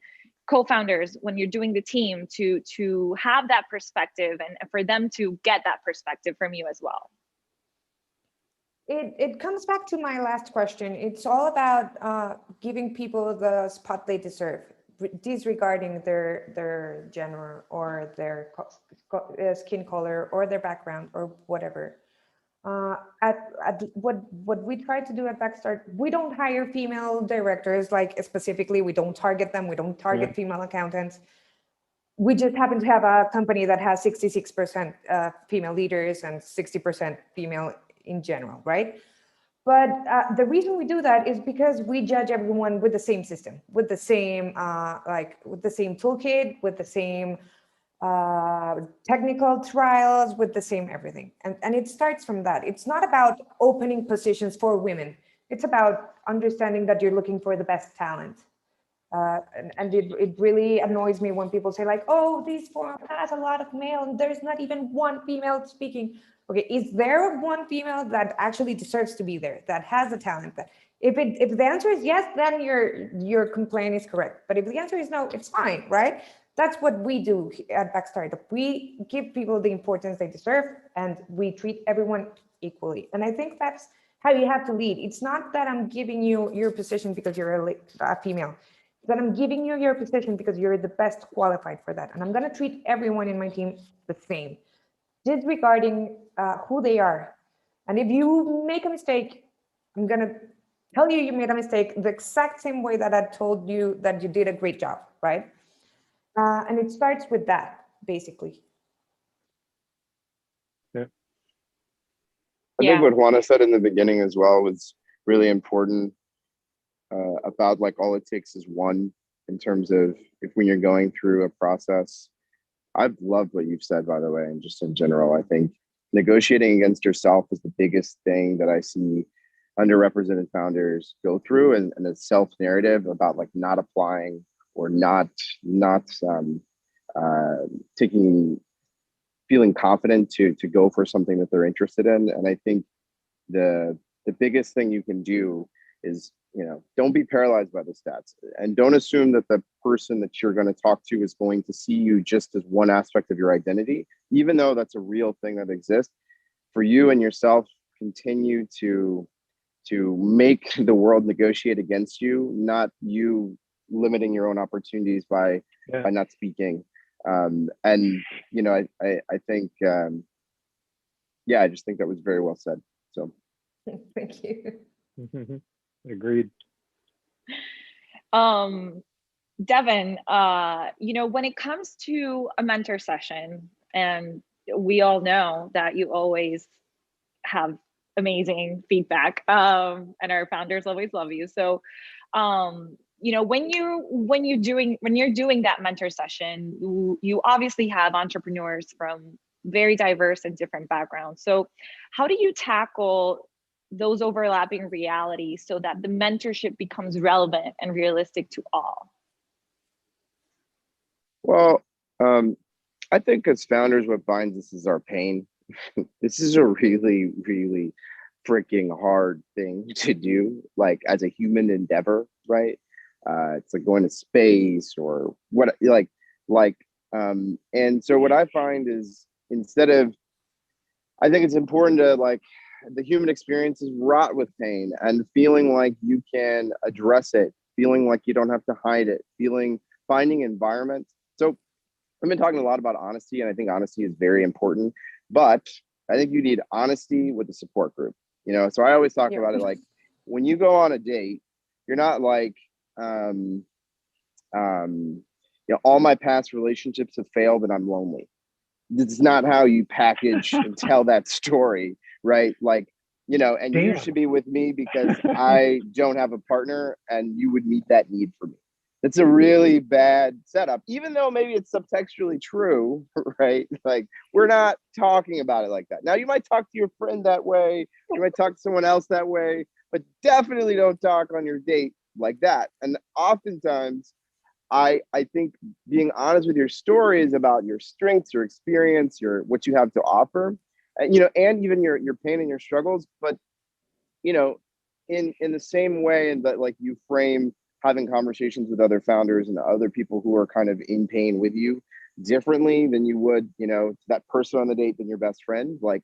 co-founders, when you're doing the team, to have that perspective and for them to get that perspective from you as well? It comes back to my last question. It's all about giving people the spot they deserve, disregarding their gender or their skin color or their background or whatever. What we try to do at Backstart, we don't hire female directors, like specifically, we don't target them, we don't target female accountants. We just happen to have a company that has 66% female leaders and 60% female in general, right? But the reason we do that is because we judge everyone with the same system, with the same with the same toolkit, with the same technical trials, with the same everything. And it starts from that. It's not about opening positions for women. It's about understanding that you're looking for the best talent. And it really annoys me when people say like, oh, this forum has a lot of male and there's not even one female speaking. Okay, is there one female that actually deserves to be there, that has the talent? That if the answer is yes, then your complaint is correct. But if the answer is no, it's fine, right? That's what we do at Backstart. We give people the importance they deserve, and we treat everyone equally. And I think that's how you have to lead. It's not that I'm giving you your position because you're a female. That I'm giving you your position because you're the best qualified for that. And I'm going to treat everyone in my team the same, disregarding who they are. And if you make a mistake, I'm going to tell you you made a mistake the exact same way that I told you that you did a great job, right? And it starts with that, basically. I think what Juana said in the beginning as well was really important. About like all it takes is one, in terms of if when you're going through a process. I've loved what you've said, by the way, and just in general, I think negotiating against yourself is the biggest thing that I see underrepresented founders go through, and a self narrative about like not applying or not feeling confident to go for something that they're interested in. And I think the biggest thing you can do is, you know, don't be paralyzed by the stats, and don't assume that the person that you're going to talk to is going to see you just as one aspect of your identity, even though that's a real thing that exists. For you and yourself, continue to make the world negotiate against you, not you limiting your own opportunities by not speaking. And you know, I think I just think that was very well said. So thank you. Agreed. Devon, you know, when it comes to a mentor session, and we all know that you always have amazing feedback, and our founders always love you. So, you know, when you're doing that mentor session, you obviously have entrepreneurs from very diverse and different backgrounds. So how do you tackle those overlapping realities so that the mentorship becomes relevant and realistic to all? Well, I think as founders, what binds us is our pain. This is a really, really freaking hard thing to do, like as a human endeavor, right? It's like going to space or what, and so what I find is, I think it's important to, like, the human experience is wrought with pain, and feeling like you can address it, feeling like you don't have to hide it, finding environments. So I've been talking a lot about honesty, and I think honesty is very important, but I think you need honesty with the support group, you know? So I always talk about it like, when you go on a date, you're not like, you know, all my past relationships have failed and I'm lonely. it's not how you package and tell that story, right? Like, you know, and you should be with me because I don't have a partner and you would meet that need for me. It's a really bad setup, even though maybe it's subtextually true, right? Like, we're not talking about it like that. Now, you might talk to your friend that way, you might talk to someone else that way, but definitely don't talk on your date like that. And oftentimes, I think being honest with your story is about your strengths, your experience, your what you have to offer, and, you know, and even your pain and your struggles. But, you know, in the same way, and that, like, you frame having conversations with other founders and other people who are kind of in pain with you differently than you would, you know, that person on the date than your best friend. Like,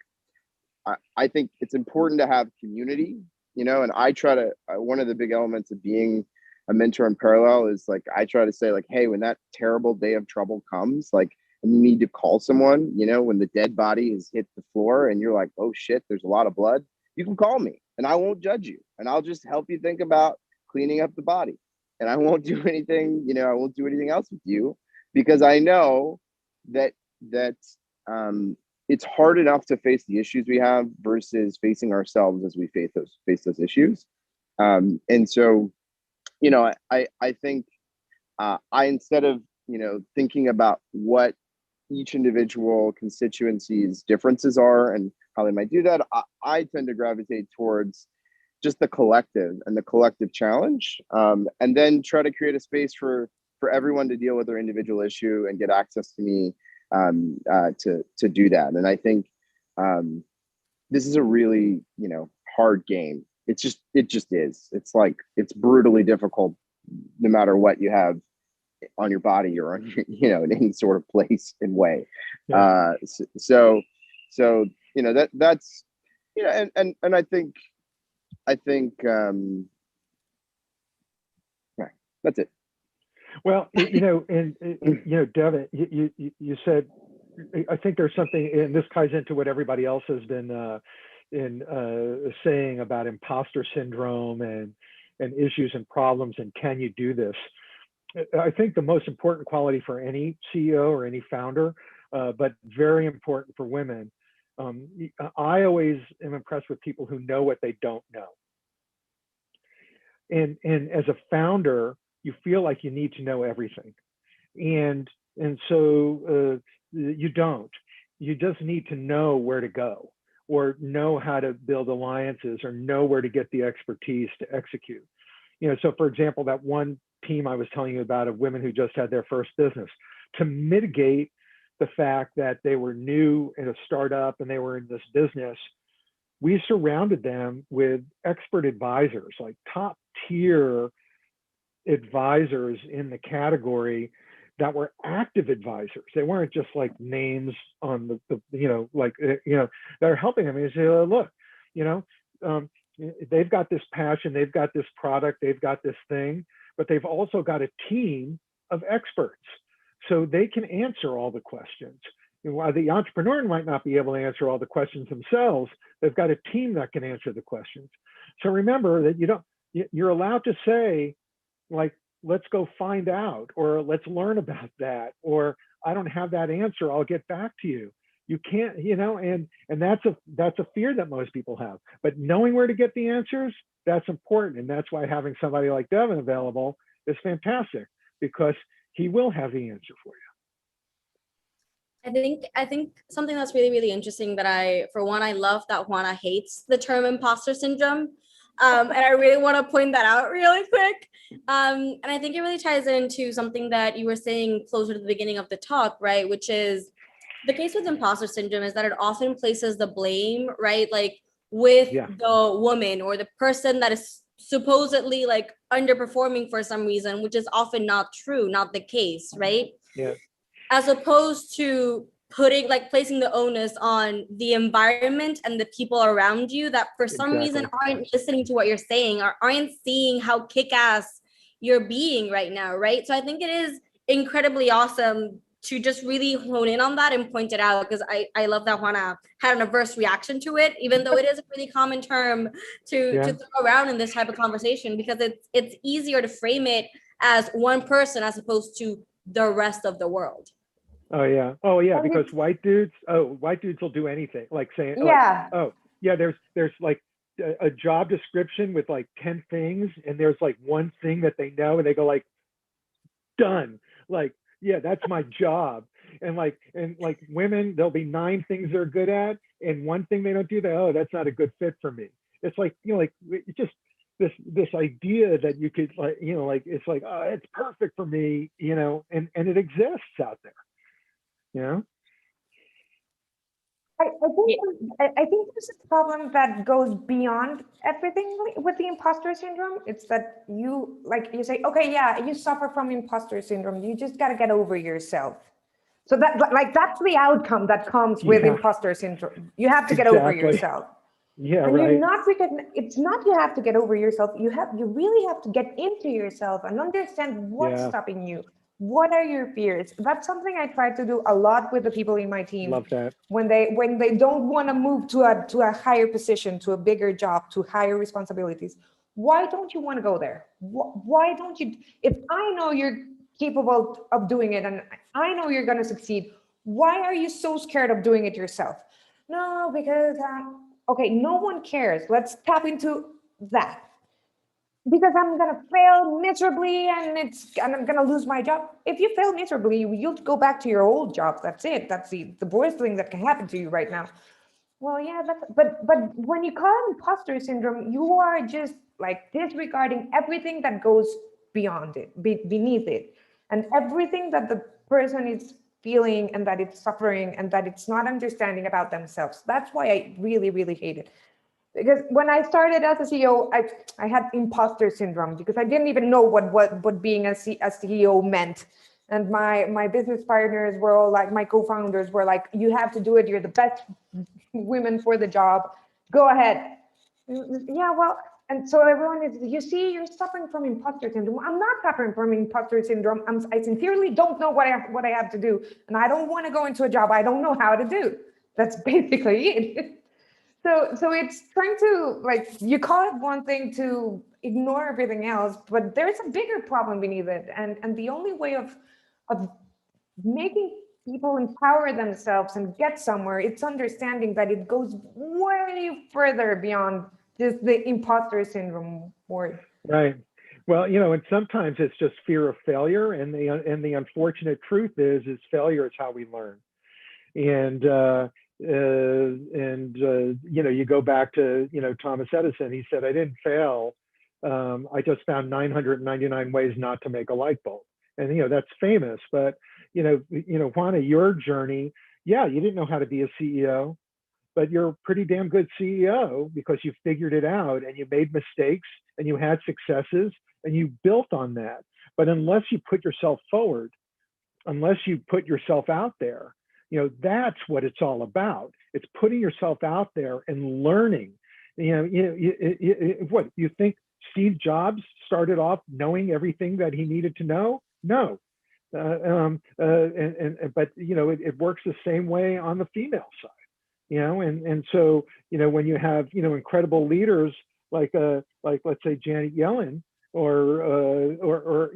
I think it's important to have community, you know, and I try to, one of the big elements of being a mentor in parallel is, like, I try to say, like, hey, when that terrible day of trouble comes, like, and you need to call someone, you know, when the dead body has hit the floor and you're like, oh shit, there's a lot of blood, you can call me and I won't judge you. And I'll just help you think about cleaning up the body. And I won't do anything, you know, I won't do anything else with you, because I know that it's hard enough to face the issues we have versus facing ourselves as we face those issues. And so, you know, I think I, instead of, you know, thinking about what each individual constituency's differences are and how they might do that, I tend to gravitate towards just the collective and the collective challenge, and then try to create a space for everyone to deal with their individual issue and get access to me to do that. And I think this is a really, you know, hard game. It just is. It's like, it's brutally difficult no matter what you have on your body or on your, you know, in any sort of place and way. Yeah. So you know, that's, you know, and I think yeah, that's it. Well, you know, and you know, Devon, you said, I think there's something, and this ties into what everybody else has been saying about imposter syndrome and issues and problems, and can you do this? I think the most important quality for any CEO or any founder, but very important for women, I always am impressed with people who know what they don't know. And as a founder, you feel like you need to know everything, and so you don't. You just need to know where to go, or know how to build alliances, or know where to get the expertise to execute. You know, so for example, that one team I was telling you about of women who just had their first business, to mitigate the fact that they were new in a startup and they were in this business, we surrounded them with expert advisors, like top tier advisors in the category that were active advisors. They weren't just like names on the you know, like, you know, they're helping them. And they say, oh, look, you know, they've got this passion, they've got this product, they've got this thing, but they've also got a team of experts. So they can answer all the questions. And while the entrepreneur might not be able to answer all the questions themselves, they've got a team that can answer the questions. So remember that you're allowed to say, like, let's go find out, or let's learn about that, or I don't have that answer, I'll get back to you. You can't, you know, and that's a fear that most people have. But knowing where to get the answers, that's important. And that's why having somebody like Devon available is fantastic, because he will have the answer for you. I think something that's really, really interesting that for one, I love that Juana hates the term imposter syndrome. And I really want to point that out really quick. And I think it really ties into something that you were saying closer to the beginning of the talk, right? Which is the case with imposter syndrome is that it often places the blame, right? Like with the woman or the person that is supposedly like underperforming for some reason, which is often not true, not the case, right? Yeah. As opposed to placing the onus on the environment and the people around you that for some reason aren't listening to what you're saying, or aren't seeing how kick-ass you're being right now, right? So I think it is incredibly awesome to just really hone in on that and point it out, because I love that Juana had an adverse reaction to it, even though it is a really common term to throw around in this type of conversation, because it's easier to frame it as one person as opposed to the rest of the world. Oh yeah. Oh yeah. And Because it's, white dudes will do anything. Like saying, like, yeah, oh yeah, there's like a job description with like 10 things, and there's like one thing that they know, and they go like, done. Like, yeah, that's my job. And like women, there'll be 9 things they're good at, and one thing they don't do. That, oh, that's not a good fit for me. It's like, like it's just this idea that you could, like, like, it's like, oh, it's perfect for me, and it exists out there, you know. I think Yeah. I think there's a problem that goes beyond everything with the imposter syndrome. It's that like you say, okay, yeah, you suffer from imposter syndrome. You just got to get over yourself. So that's the outcome that comes with Yeah, imposter syndrome. You have to get over exactly. yourself. Yeah, And you're right. not it's not you have to get over yourself. You really have to get into yourself and understand what's Yeah, stopping you. What are your fears? That's something I try to do a lot with the people in my team love that. when they don't want to move to a higher position, to a bigger job, to higher responsibilities. Why don't you want to go there? Why don't you? If I know you're capable of doing it and I know you're going to succeed, why are you so scared of doing it yourself? No, because okay, no one cares. Let's tap into that. Because I'm gonna fail miserably and I'm gonna lose my job. If you fail miserably, you'll go back to your old job. That's it. That's the worst thing that can happen to you right now. Well, yeah, but when you call it imposter syndrome, you are just like disregarding everything that goes beyond it, beneath it, and everything that the person is feeling and that it's suffering and that it's not understanding about themselves. That's why I really, really hate it. Because when I started as a CEO, I had imposter syndrome because I didn't even know what being a CEO meant. And my business partners were all like, my co-founders were like, you have to do it. You're the best women for the job. Go ahead. Yeah, well, and so everyone is, you see, you're suffering from imposter syndrome. I'm not suffering from imposter syndrome. I sincerely don't know what I have to do. And I don't want to go into a job I don't know how to do. That's basically it. So it's trying to, like, you call it one thing to ignore everything else, but there's a bigger problem beneath it. And the only way of making people empower themselves and get somewhere, it's understanding that it goes way further beyond just the imposter syndrome word. Right. Well, and sometimes it's just fear of failure, and the unfortunate truth is failure is how we learn. And you go back to Thomas Edison. He said, I didn't fail. I just found 999 ways not to make a light bulb. And that's famous. But Juana, your journey, yeah, you didn't know how to be a CEO, but you're a pretty damn good CEO because you figured it out and you made mistakes and you had successes and you built on that. But unless you put yourself forward, unless you put yourself out there, that's what it's all about. It's putting yourself out there and learning. What you think Steve Jobs started off knowing everything that he needed to know? No. But it works the same way on the female side. And so when you have incredible leaders like let's say Janet Yellen, or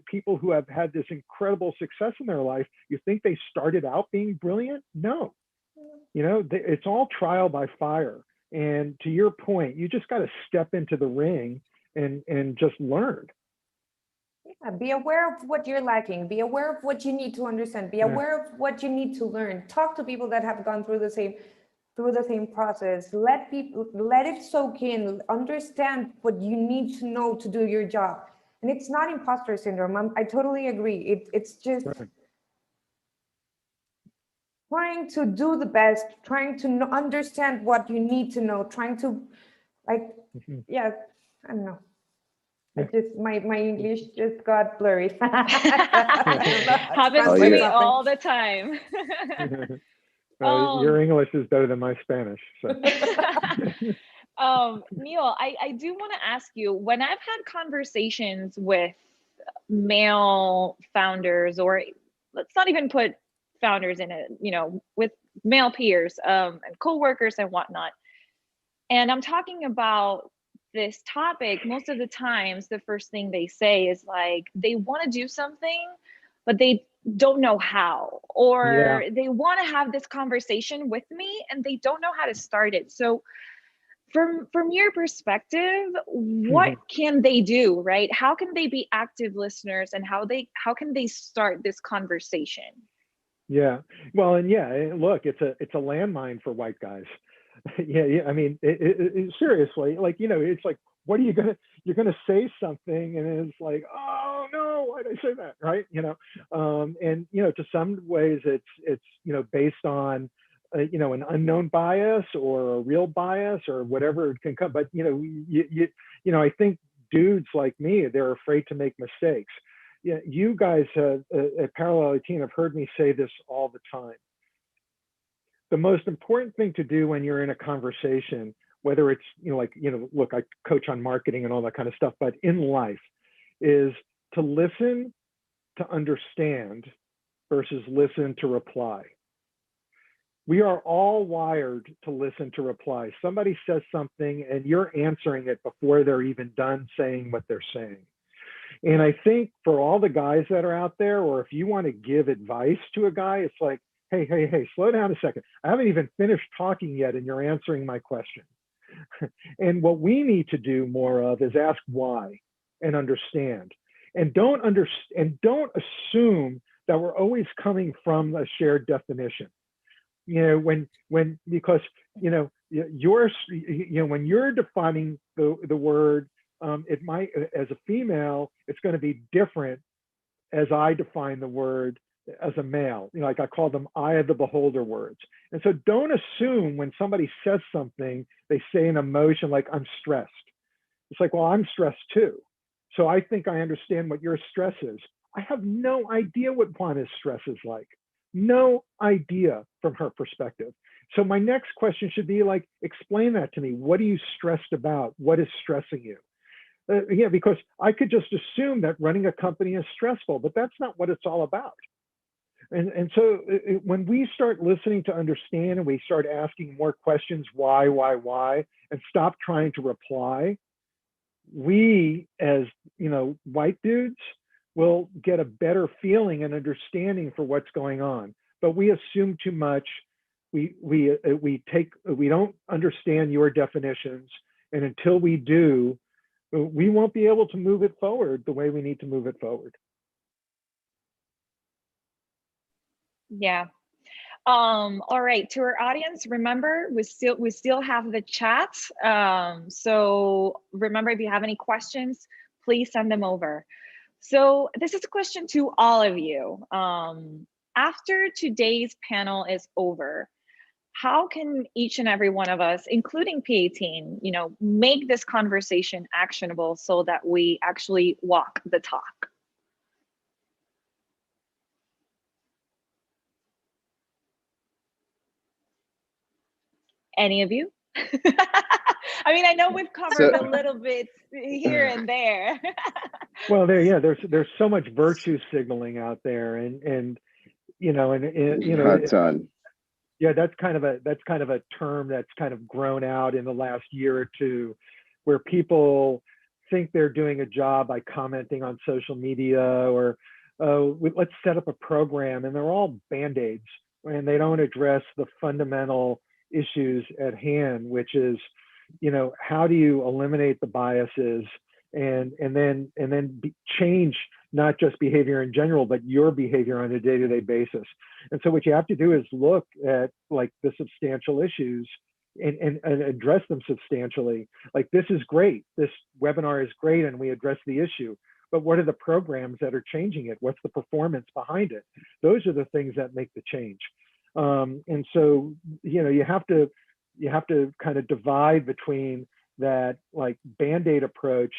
people who have had this incredible success in their life, you think they started out being brilliant? No. It's all trial by fire. And to your point, you just got to step into the ring and just learn. Yeah, be aware of what you're lacking. Be aware of what you need to understand. Be aware of what you need to learn. Talk to people that have gone through the same process. Let it soak in. Understand what you need to know to do your job. And it's not imposter syndrome. I totally agree. It's just Right. trying to do the best, trying to understand what you need to know, trying to, like, yeah, I don't know. I just my English just got blurry. Happens Oh, to me yeah. all the time. Your English is better than my Spanish. So. Neil, I do want to ask you, when I've had conversations with male founders, or let's not even put founders in it, with male peers and coworkers and whatnot, and I'm talking about this topic, most of the times the first thing they say is like they want to do something, but they don't know how, or they want to have this conversation with me and they don't know how to start it. So from your perspective, what can they do, right? How can they be active listeners, and how can they start this conversation? Yeah, well, and look, it's a landmine for white guys. Yeah. I mean, seriously, like, it's like, what are you're gonna say something, and it's like, oh no, why did I say that, right? And to some ways, it's based on an unknown bias or a real bias or whatever it can come. But I think dudes like me, they're afraid to make mistakes. Yeah, you guys at Parallel 18 have heard me say this all the time. The most important thing to do when you're in a conversation, whether it's, look, I coach on marketing and all that kind of stuff, but in life, is to listen to understand versus listen to reply. We are all wired to listen to reply. Somebody says something and you're answering it before they're even done saying what they're saying. And I think for all the guys that are out there, or if you want to give advice to a guy, it's like, hey, slow down a second. I haven't even finished talking yet and you're answering my question. And what we need to do more of is ask why and understand. And don't assume that we're always coming from a shared definition. Because when you're defining the word, it might, as a female, it's going to be different as I define the word as a male. Like I call them eye of the beholder words. And so don't assume when somebody says something, they say an emotion like, I'm stressed. It's like, well, I'm stressed too. So I think I understand what your stress is. I have no idea what Juana's stress is like. No idea from her perspective. So my next question should be like, explain that to me. What are you stressed about? What is stressing you? Because I could just assume that running a company is stressful, but that's not what it's all about. And so when we start listening to understand and we start asking more questions, why, and stop trying to reply, we as white dudes will get a better feeling and understanding for what's going on. But we assume too much. We don't understand your definitions, and until we do, we won't be able to move it forward the way we need to move it forward. Yeah. All right, to our audience, remember we still have the chat. So remember, if you have any questions, please send them over. So this is a question to all of you. After today's panel is over, how can each and every one of us, including P18, make this conversation actionable so that we actually walk the talk? Any of you? I mean, I know we've covered a little bit here and there. Well, there's so much virtue signaling out there, and yeah, that's kind of a term that's kind of grown out in the last year or two, where people think they're doing a job by commenting on social media, or let's set up a program, and they're all band-aids, and they don't address the fundamental issues at hand, which is, how do you eliminate the biases and then change not just behavior in general, but your behavior on a day-to-day basis. And so what you have to do is look at like the substantial issues and address them substantially. Like, this is great, this webinar is great, and we address the issue, but what are the programs that are changing it? What's the performance behind it? Those are the things that make the change. And so, you have to kind of divide between that like Band-Aid approach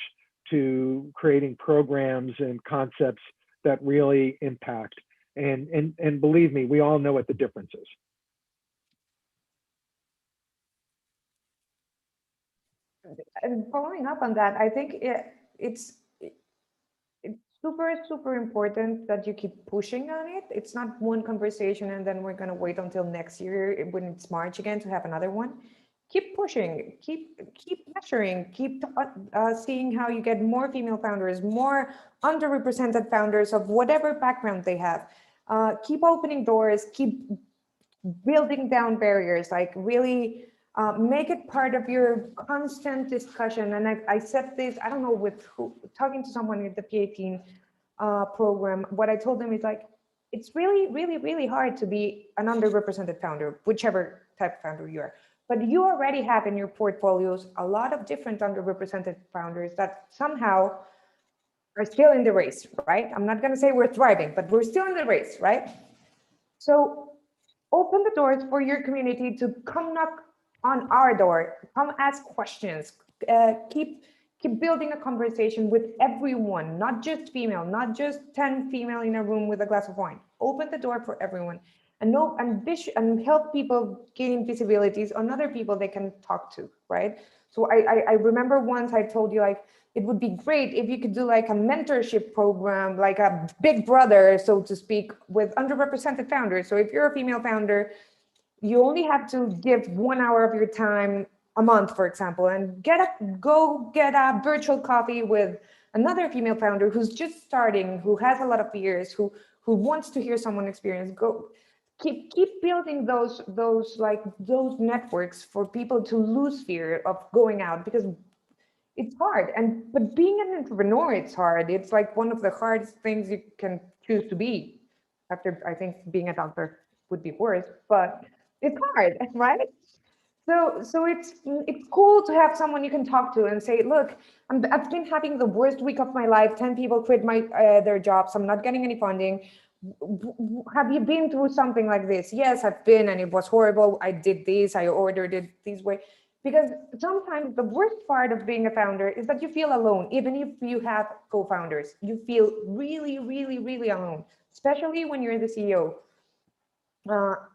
to creating programs and concepts that really impact. And believe me, we all know what the difference is. And following up on that, I think it's super, super important that you keep pushing on it. It's not one conversation and then we're going to wait until next year when it's March again to have another one. Keep pushing, keep measuring, keep seeing how you get more female founders, more underrepresented founders of whatever background they have. Keep opening doors, keep building down barriers, like really make it part of your constant discussion. And I said this, I don't know with who, talking to someone at the P18 program, what I told them is like, it's really, really, really hard to be an underrepresented founder, whichever type of founder you are. But you already have in your portfolios a lot of different underrepresented founders that somehow are still in the race, right? I'm not going to say we're thriving, but we're still in the race, right? So open the doors for your community to come knock on our door, come ask questions, keep building a conversation with everyone, not just female, not just 10 female in a room with a glass of wine. Open the door for everyone and know and help people gain visibilities on other people they can talk to, right? So I remember once I told you, like, it would be great if you could do like a mentorship program, like a big brother, so to speak, with underrepresented founders. So if you're a female founder, you only have to give 1 hour of your time a month, for example, and go get a virtual coffee with another female founder who's just starting, who has a lot of fears, who wants to hear someone experience. Go keep building those networks for people to lose fear of going out, because it's hard. But being an entrepreneur, it's hard. It's like one of the hardest things you can choose to be. After, I think being a doctor would be worse, but it's hard, right? So it's cool to have someone you can talk to and say, look, I've been having the worst week of my life. 10 people quit their jobs. I'm not getting any funding. Have you been through something like this? Yes, I've been, and it was horrible. I did this, I ordered it this way. Because sometimes the worst part of being a founder is that you feel alone. Even if you have co-founders, you feel really, really, really alone, especially when you're the CEO.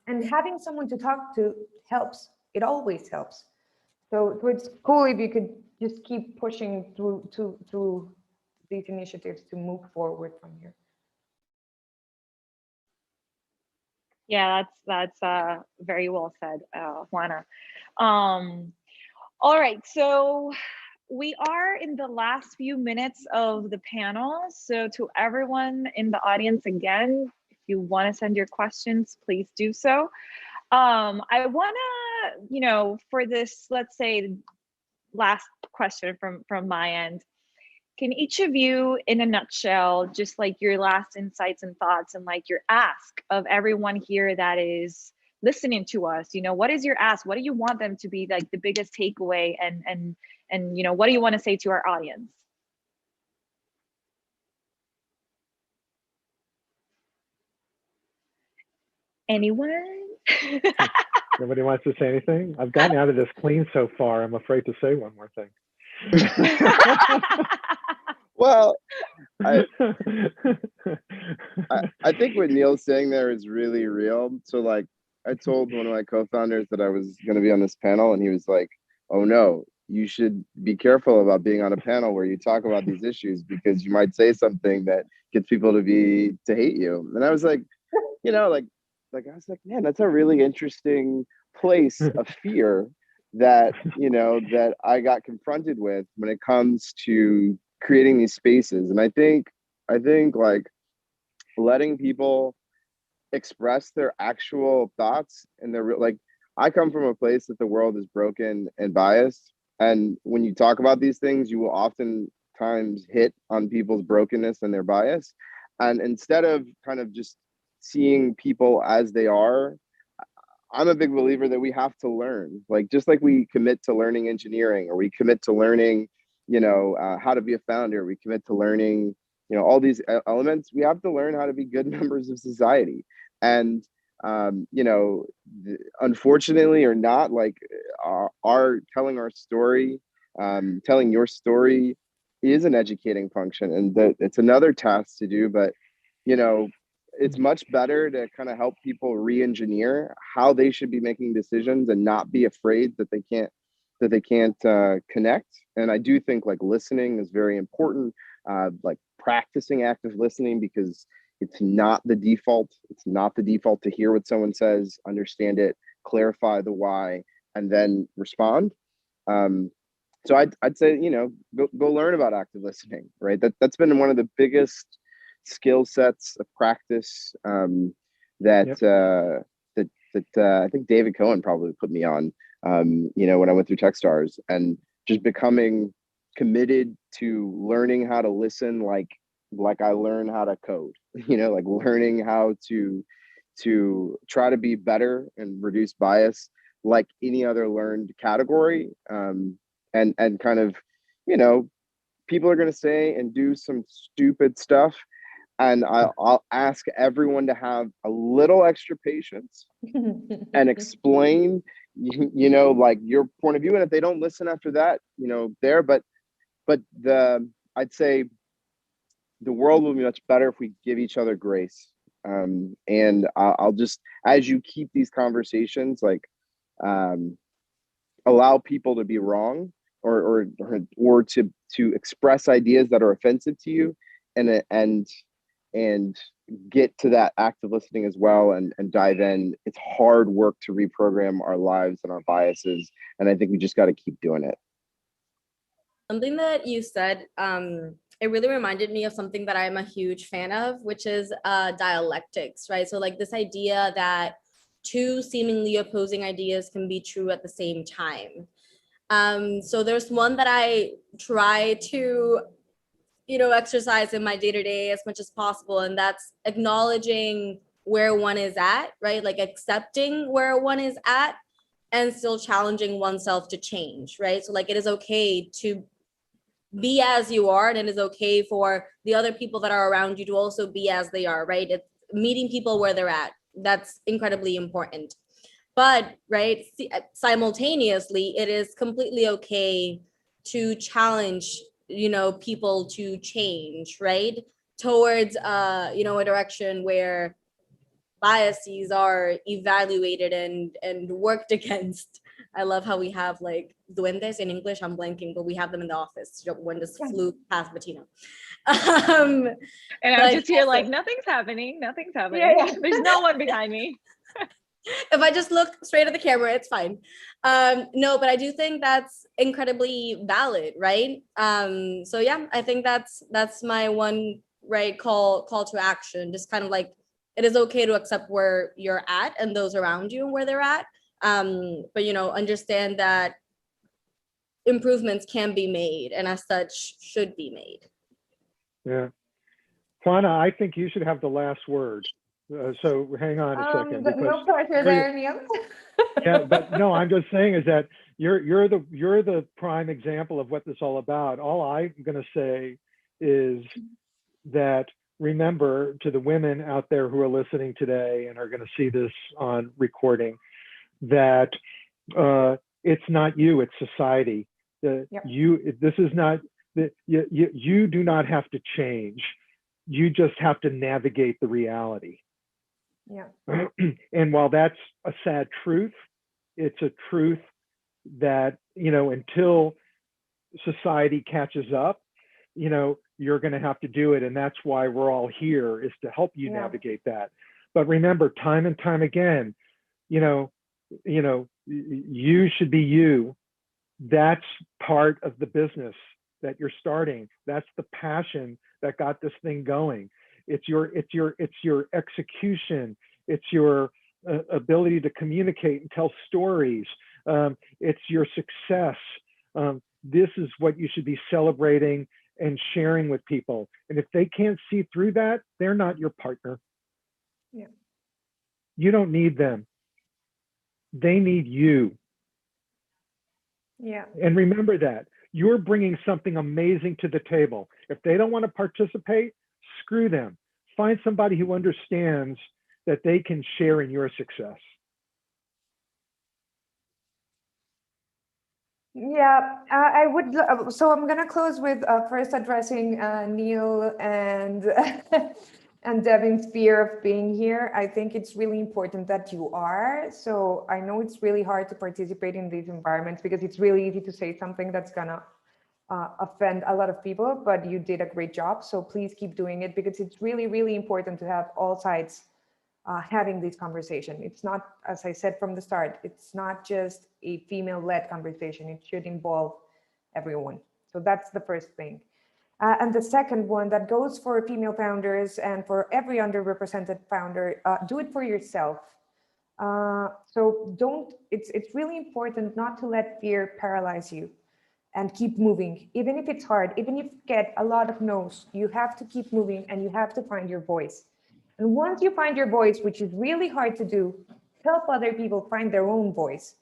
And having someone to talk to helps. It always helps. So it's cool if you could just keep pushing through these initiatives to move forward from here. Yeah, that's very well said, Juana. All right, so we are in the last few minutes of the panel. So to everyone in the audience, again, if you want to send your questions, please do so. I want to, for this, let's say, last question from my end, can each of you, in a nutshell, just like your last insights and thoughts and like your ask of everyone here that is listening to us, what is your ask? What do you want them to be like the biggest takeaway, and what do you want to say to our audience? Anyone? Nobody wants to say anything? I've gotten out of this clean so far. I'm afraid to say one more thing. Well, I think what Neil's saying there is really real. So like, I told one of my co-founders that I was going to be on this panel, and he was like, oh no, you should be careful about being on a panel where you talk about these issues, because you might say something that gets people to hate you. And I was like, I was like, man, that's a really interesting place of fear that, that I got confronted with when it comes to creating these spaces. And I think like letting people express their actual thoughts and I come from a place that the world is broken and biased. And when you talk about these things, you will oftentimes hit on people's brokenness and their bias. And instead of kind of just seeing people as they are, I'm a big believer that we have to learn, like, just like we commit to learning engineering, or we commit to learning, how to be a founder, we commit to learning, all these elements. We have to learn how to be good members of society. And, unfortunately or not, like our telling our story, telling your story is an educating function, and that it's another task to do. But, it's much better to kind of help people re-engineer how they should be making decisions and not be afraid that they can't connect. And I do think like listening is very important, like practicing active listening, because it's not the default. It's not the default to hear what someone says, understand it, clarify the why, and then respond. So I'd say, go learn about active listening, right? That's been one of the biggest skill sets of practice that I think David Cohen probably put me on, when I went through Techstars, and just becoming committed to learning how to listen like I learn how to code, like learning how to try to be better and reduce bias like any other learned category. And kind of, people are going to say and do some stupid stuff. And I'll ask everyone to have a little extra patience and explain, like your point of view. And if they don't listen after that, but I'd say the world will be much better if we give each other grace. And I'll just, as you keep these conversations, like, allow people to be wrong or to express ideas that are offensive to you, and get to that active listening as well, and dive in. It's hard work to reprogram our lives and our biases, and I think we just got to keep doing it. Something that you said, it really reminded me of something that I'm a huge fan of, which is dialectics, right? So like this idea that two seemingly opposing ideas can be true at the same time. So there's one that I try to, exercise in my day-to-day as much as possible, and that's acknowledging where one is at, right? Like accepting where one is at and still challenging oneself to change, right? So like it is okay to be as you are, and it is okay for the other people that are around you to also be as they are, right? It's meeting people where they're at. That's incredibly important. But, right, simultaneously, it is completely okay to challenge, people to change, right? Towards, a direction where biases are evaluated and worked against. I love how we have like duendes in English. I'm blanking, but we have them in the office. One just flew past Bettina. And I'm just here like, nothing's happening. Yeah. There's no one behind me. If I just look straight at the camera, it's fine. No, but I do think that's incredibly valid, right? So yeah, I think that's my one call to action. Just kind of like, it is okay to accept where you're at and those around you and where they're at. But understand that improvements can be made, and as such should be made. Yeah. Juana, I think you should have the last word. So hang on a second. No pressure there, Neil. Yeah, but no, I'm just saying is that you're the prime example of what this is all about. All I'm going to say is that remember, to the women out there who are listening today and are going to see this on recording, that it's not you, it's society. This is not that you do not have to change. You just have to navigate the reality. Yeah. And while that's a sad truth, it's a truth that, until society catches up, you're going to have to do it. And that's why we're all here, is to help you navigate that. But remember, time and time again, you should be you. That's part of the business that you're starting. That's the passion that got this thing going. It's your execution. It's your ability to communicate and tell stories. It's your success. This is what you should be celebrating and sharing with people. And if they can't see through that, they're not your partner. Yeah. You don't need them. They need you. Yeah. And remember that you're bringing something amazing to the table. If they don't want to participate, screw them. Find somebody who understands that they can share in your success. Yeah, I would. So I'm going to close with first addressing Neil and and Devin's fear of being here. I think it's really important that you are. So I know it's really hard to participate in these environments because it's really easy to say something that's going to offend a lot of people, but you did a great job. So please keep doing it, because it's really, really important to have all sides having this conversation. It's not, as I said from the start, it's not just a female-led conversation. It should involve everyone. So that's the first thing. And the second one that goes for female founders and for every underrepresented founder, do it for yourself. So it's really important not to let fear paralyze you and keep moving. Even if it's hard, even if you get a lot of no's, you have to keep moving and you have to find your voice. And once you find your voice, which is really hard to do, help other people find their own voice.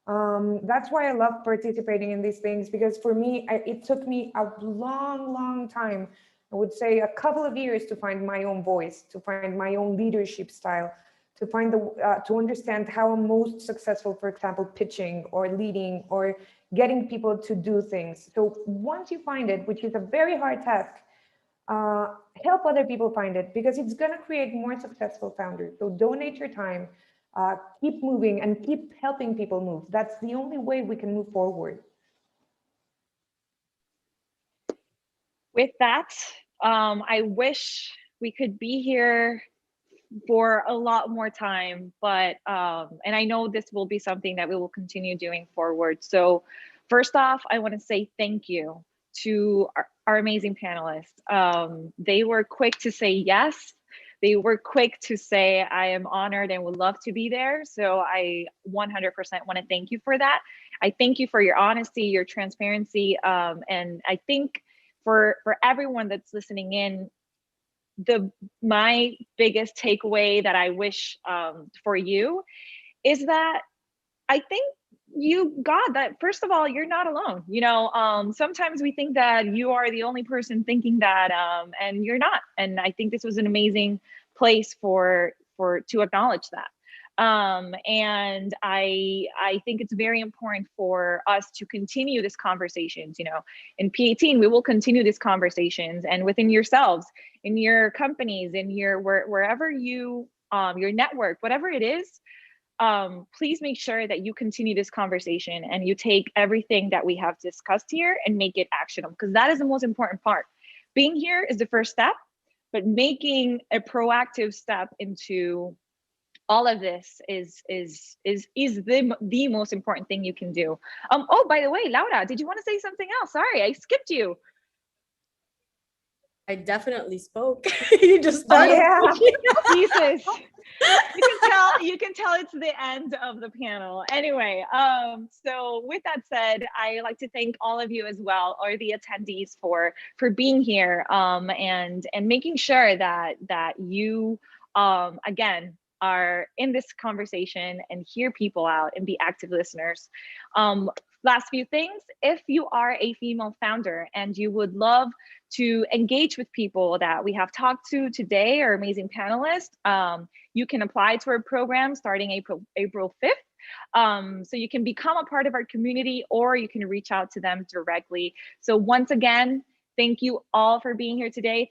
That's why I love participating in these things, because for me, it took me a long time, I would say a couple of years, to find my own voice, to find my own leadership style, to find to understand how I'm most successful, for example, pitching or leading or getting people to do things. So once you find it, which is a very hard task, help other people find it, because it's going to create more successful founders. So donate your time, keep moving and keep helping people move. That's the only way we can move forward. With that, I wish we could be here for a lot more time, but and I know this will be something that we will continue doing forward. So first off, I want to say thank you to our amazing panelists. They were quick to say yes. They were quick to say, I am honored and would love to be there. So I 100% want to thank you for that. I thank you for your honesty, your transparency. And I think for everyone that's listening in, my biggest takeaway that I wish for you is that I think you got that. First of all, you're not alone. You know, sometimes we think that you are the only person thinking that, and you're not. And I think this was an amazing place to acknowledge that. And I think it's very important for us to continue this conversations. You know, in P18, we will continue these conversations, and within yourselves, in your companies, in your wherever you your network, whatever it is. Please make sure that you continue this conversation and you take everything that we have discussed here and make it actionable, because that is the most important part. Being here is the first step, but making a proactive step into all of this is the most important thing you can do. Oh, by the way, Laura, did you want to say something else? Sorry, I skipped you. I definitely spoke. You just started. Yeah. Jesus. You can tell it's the end of the panel. Anyway, so with that said, I like to thank all of you as well, or the attendees, for being here, and making sure that you again are in this conversation and hear people out and be active listeners. Last few things: if you are a female founder and you would love to engage with people that we have talked to today, or amazing panelists, you can apply to our program starting April 5th. So you can become a part of our community, or you can reach out to them directly. So once again, thank you all for being here today. Thank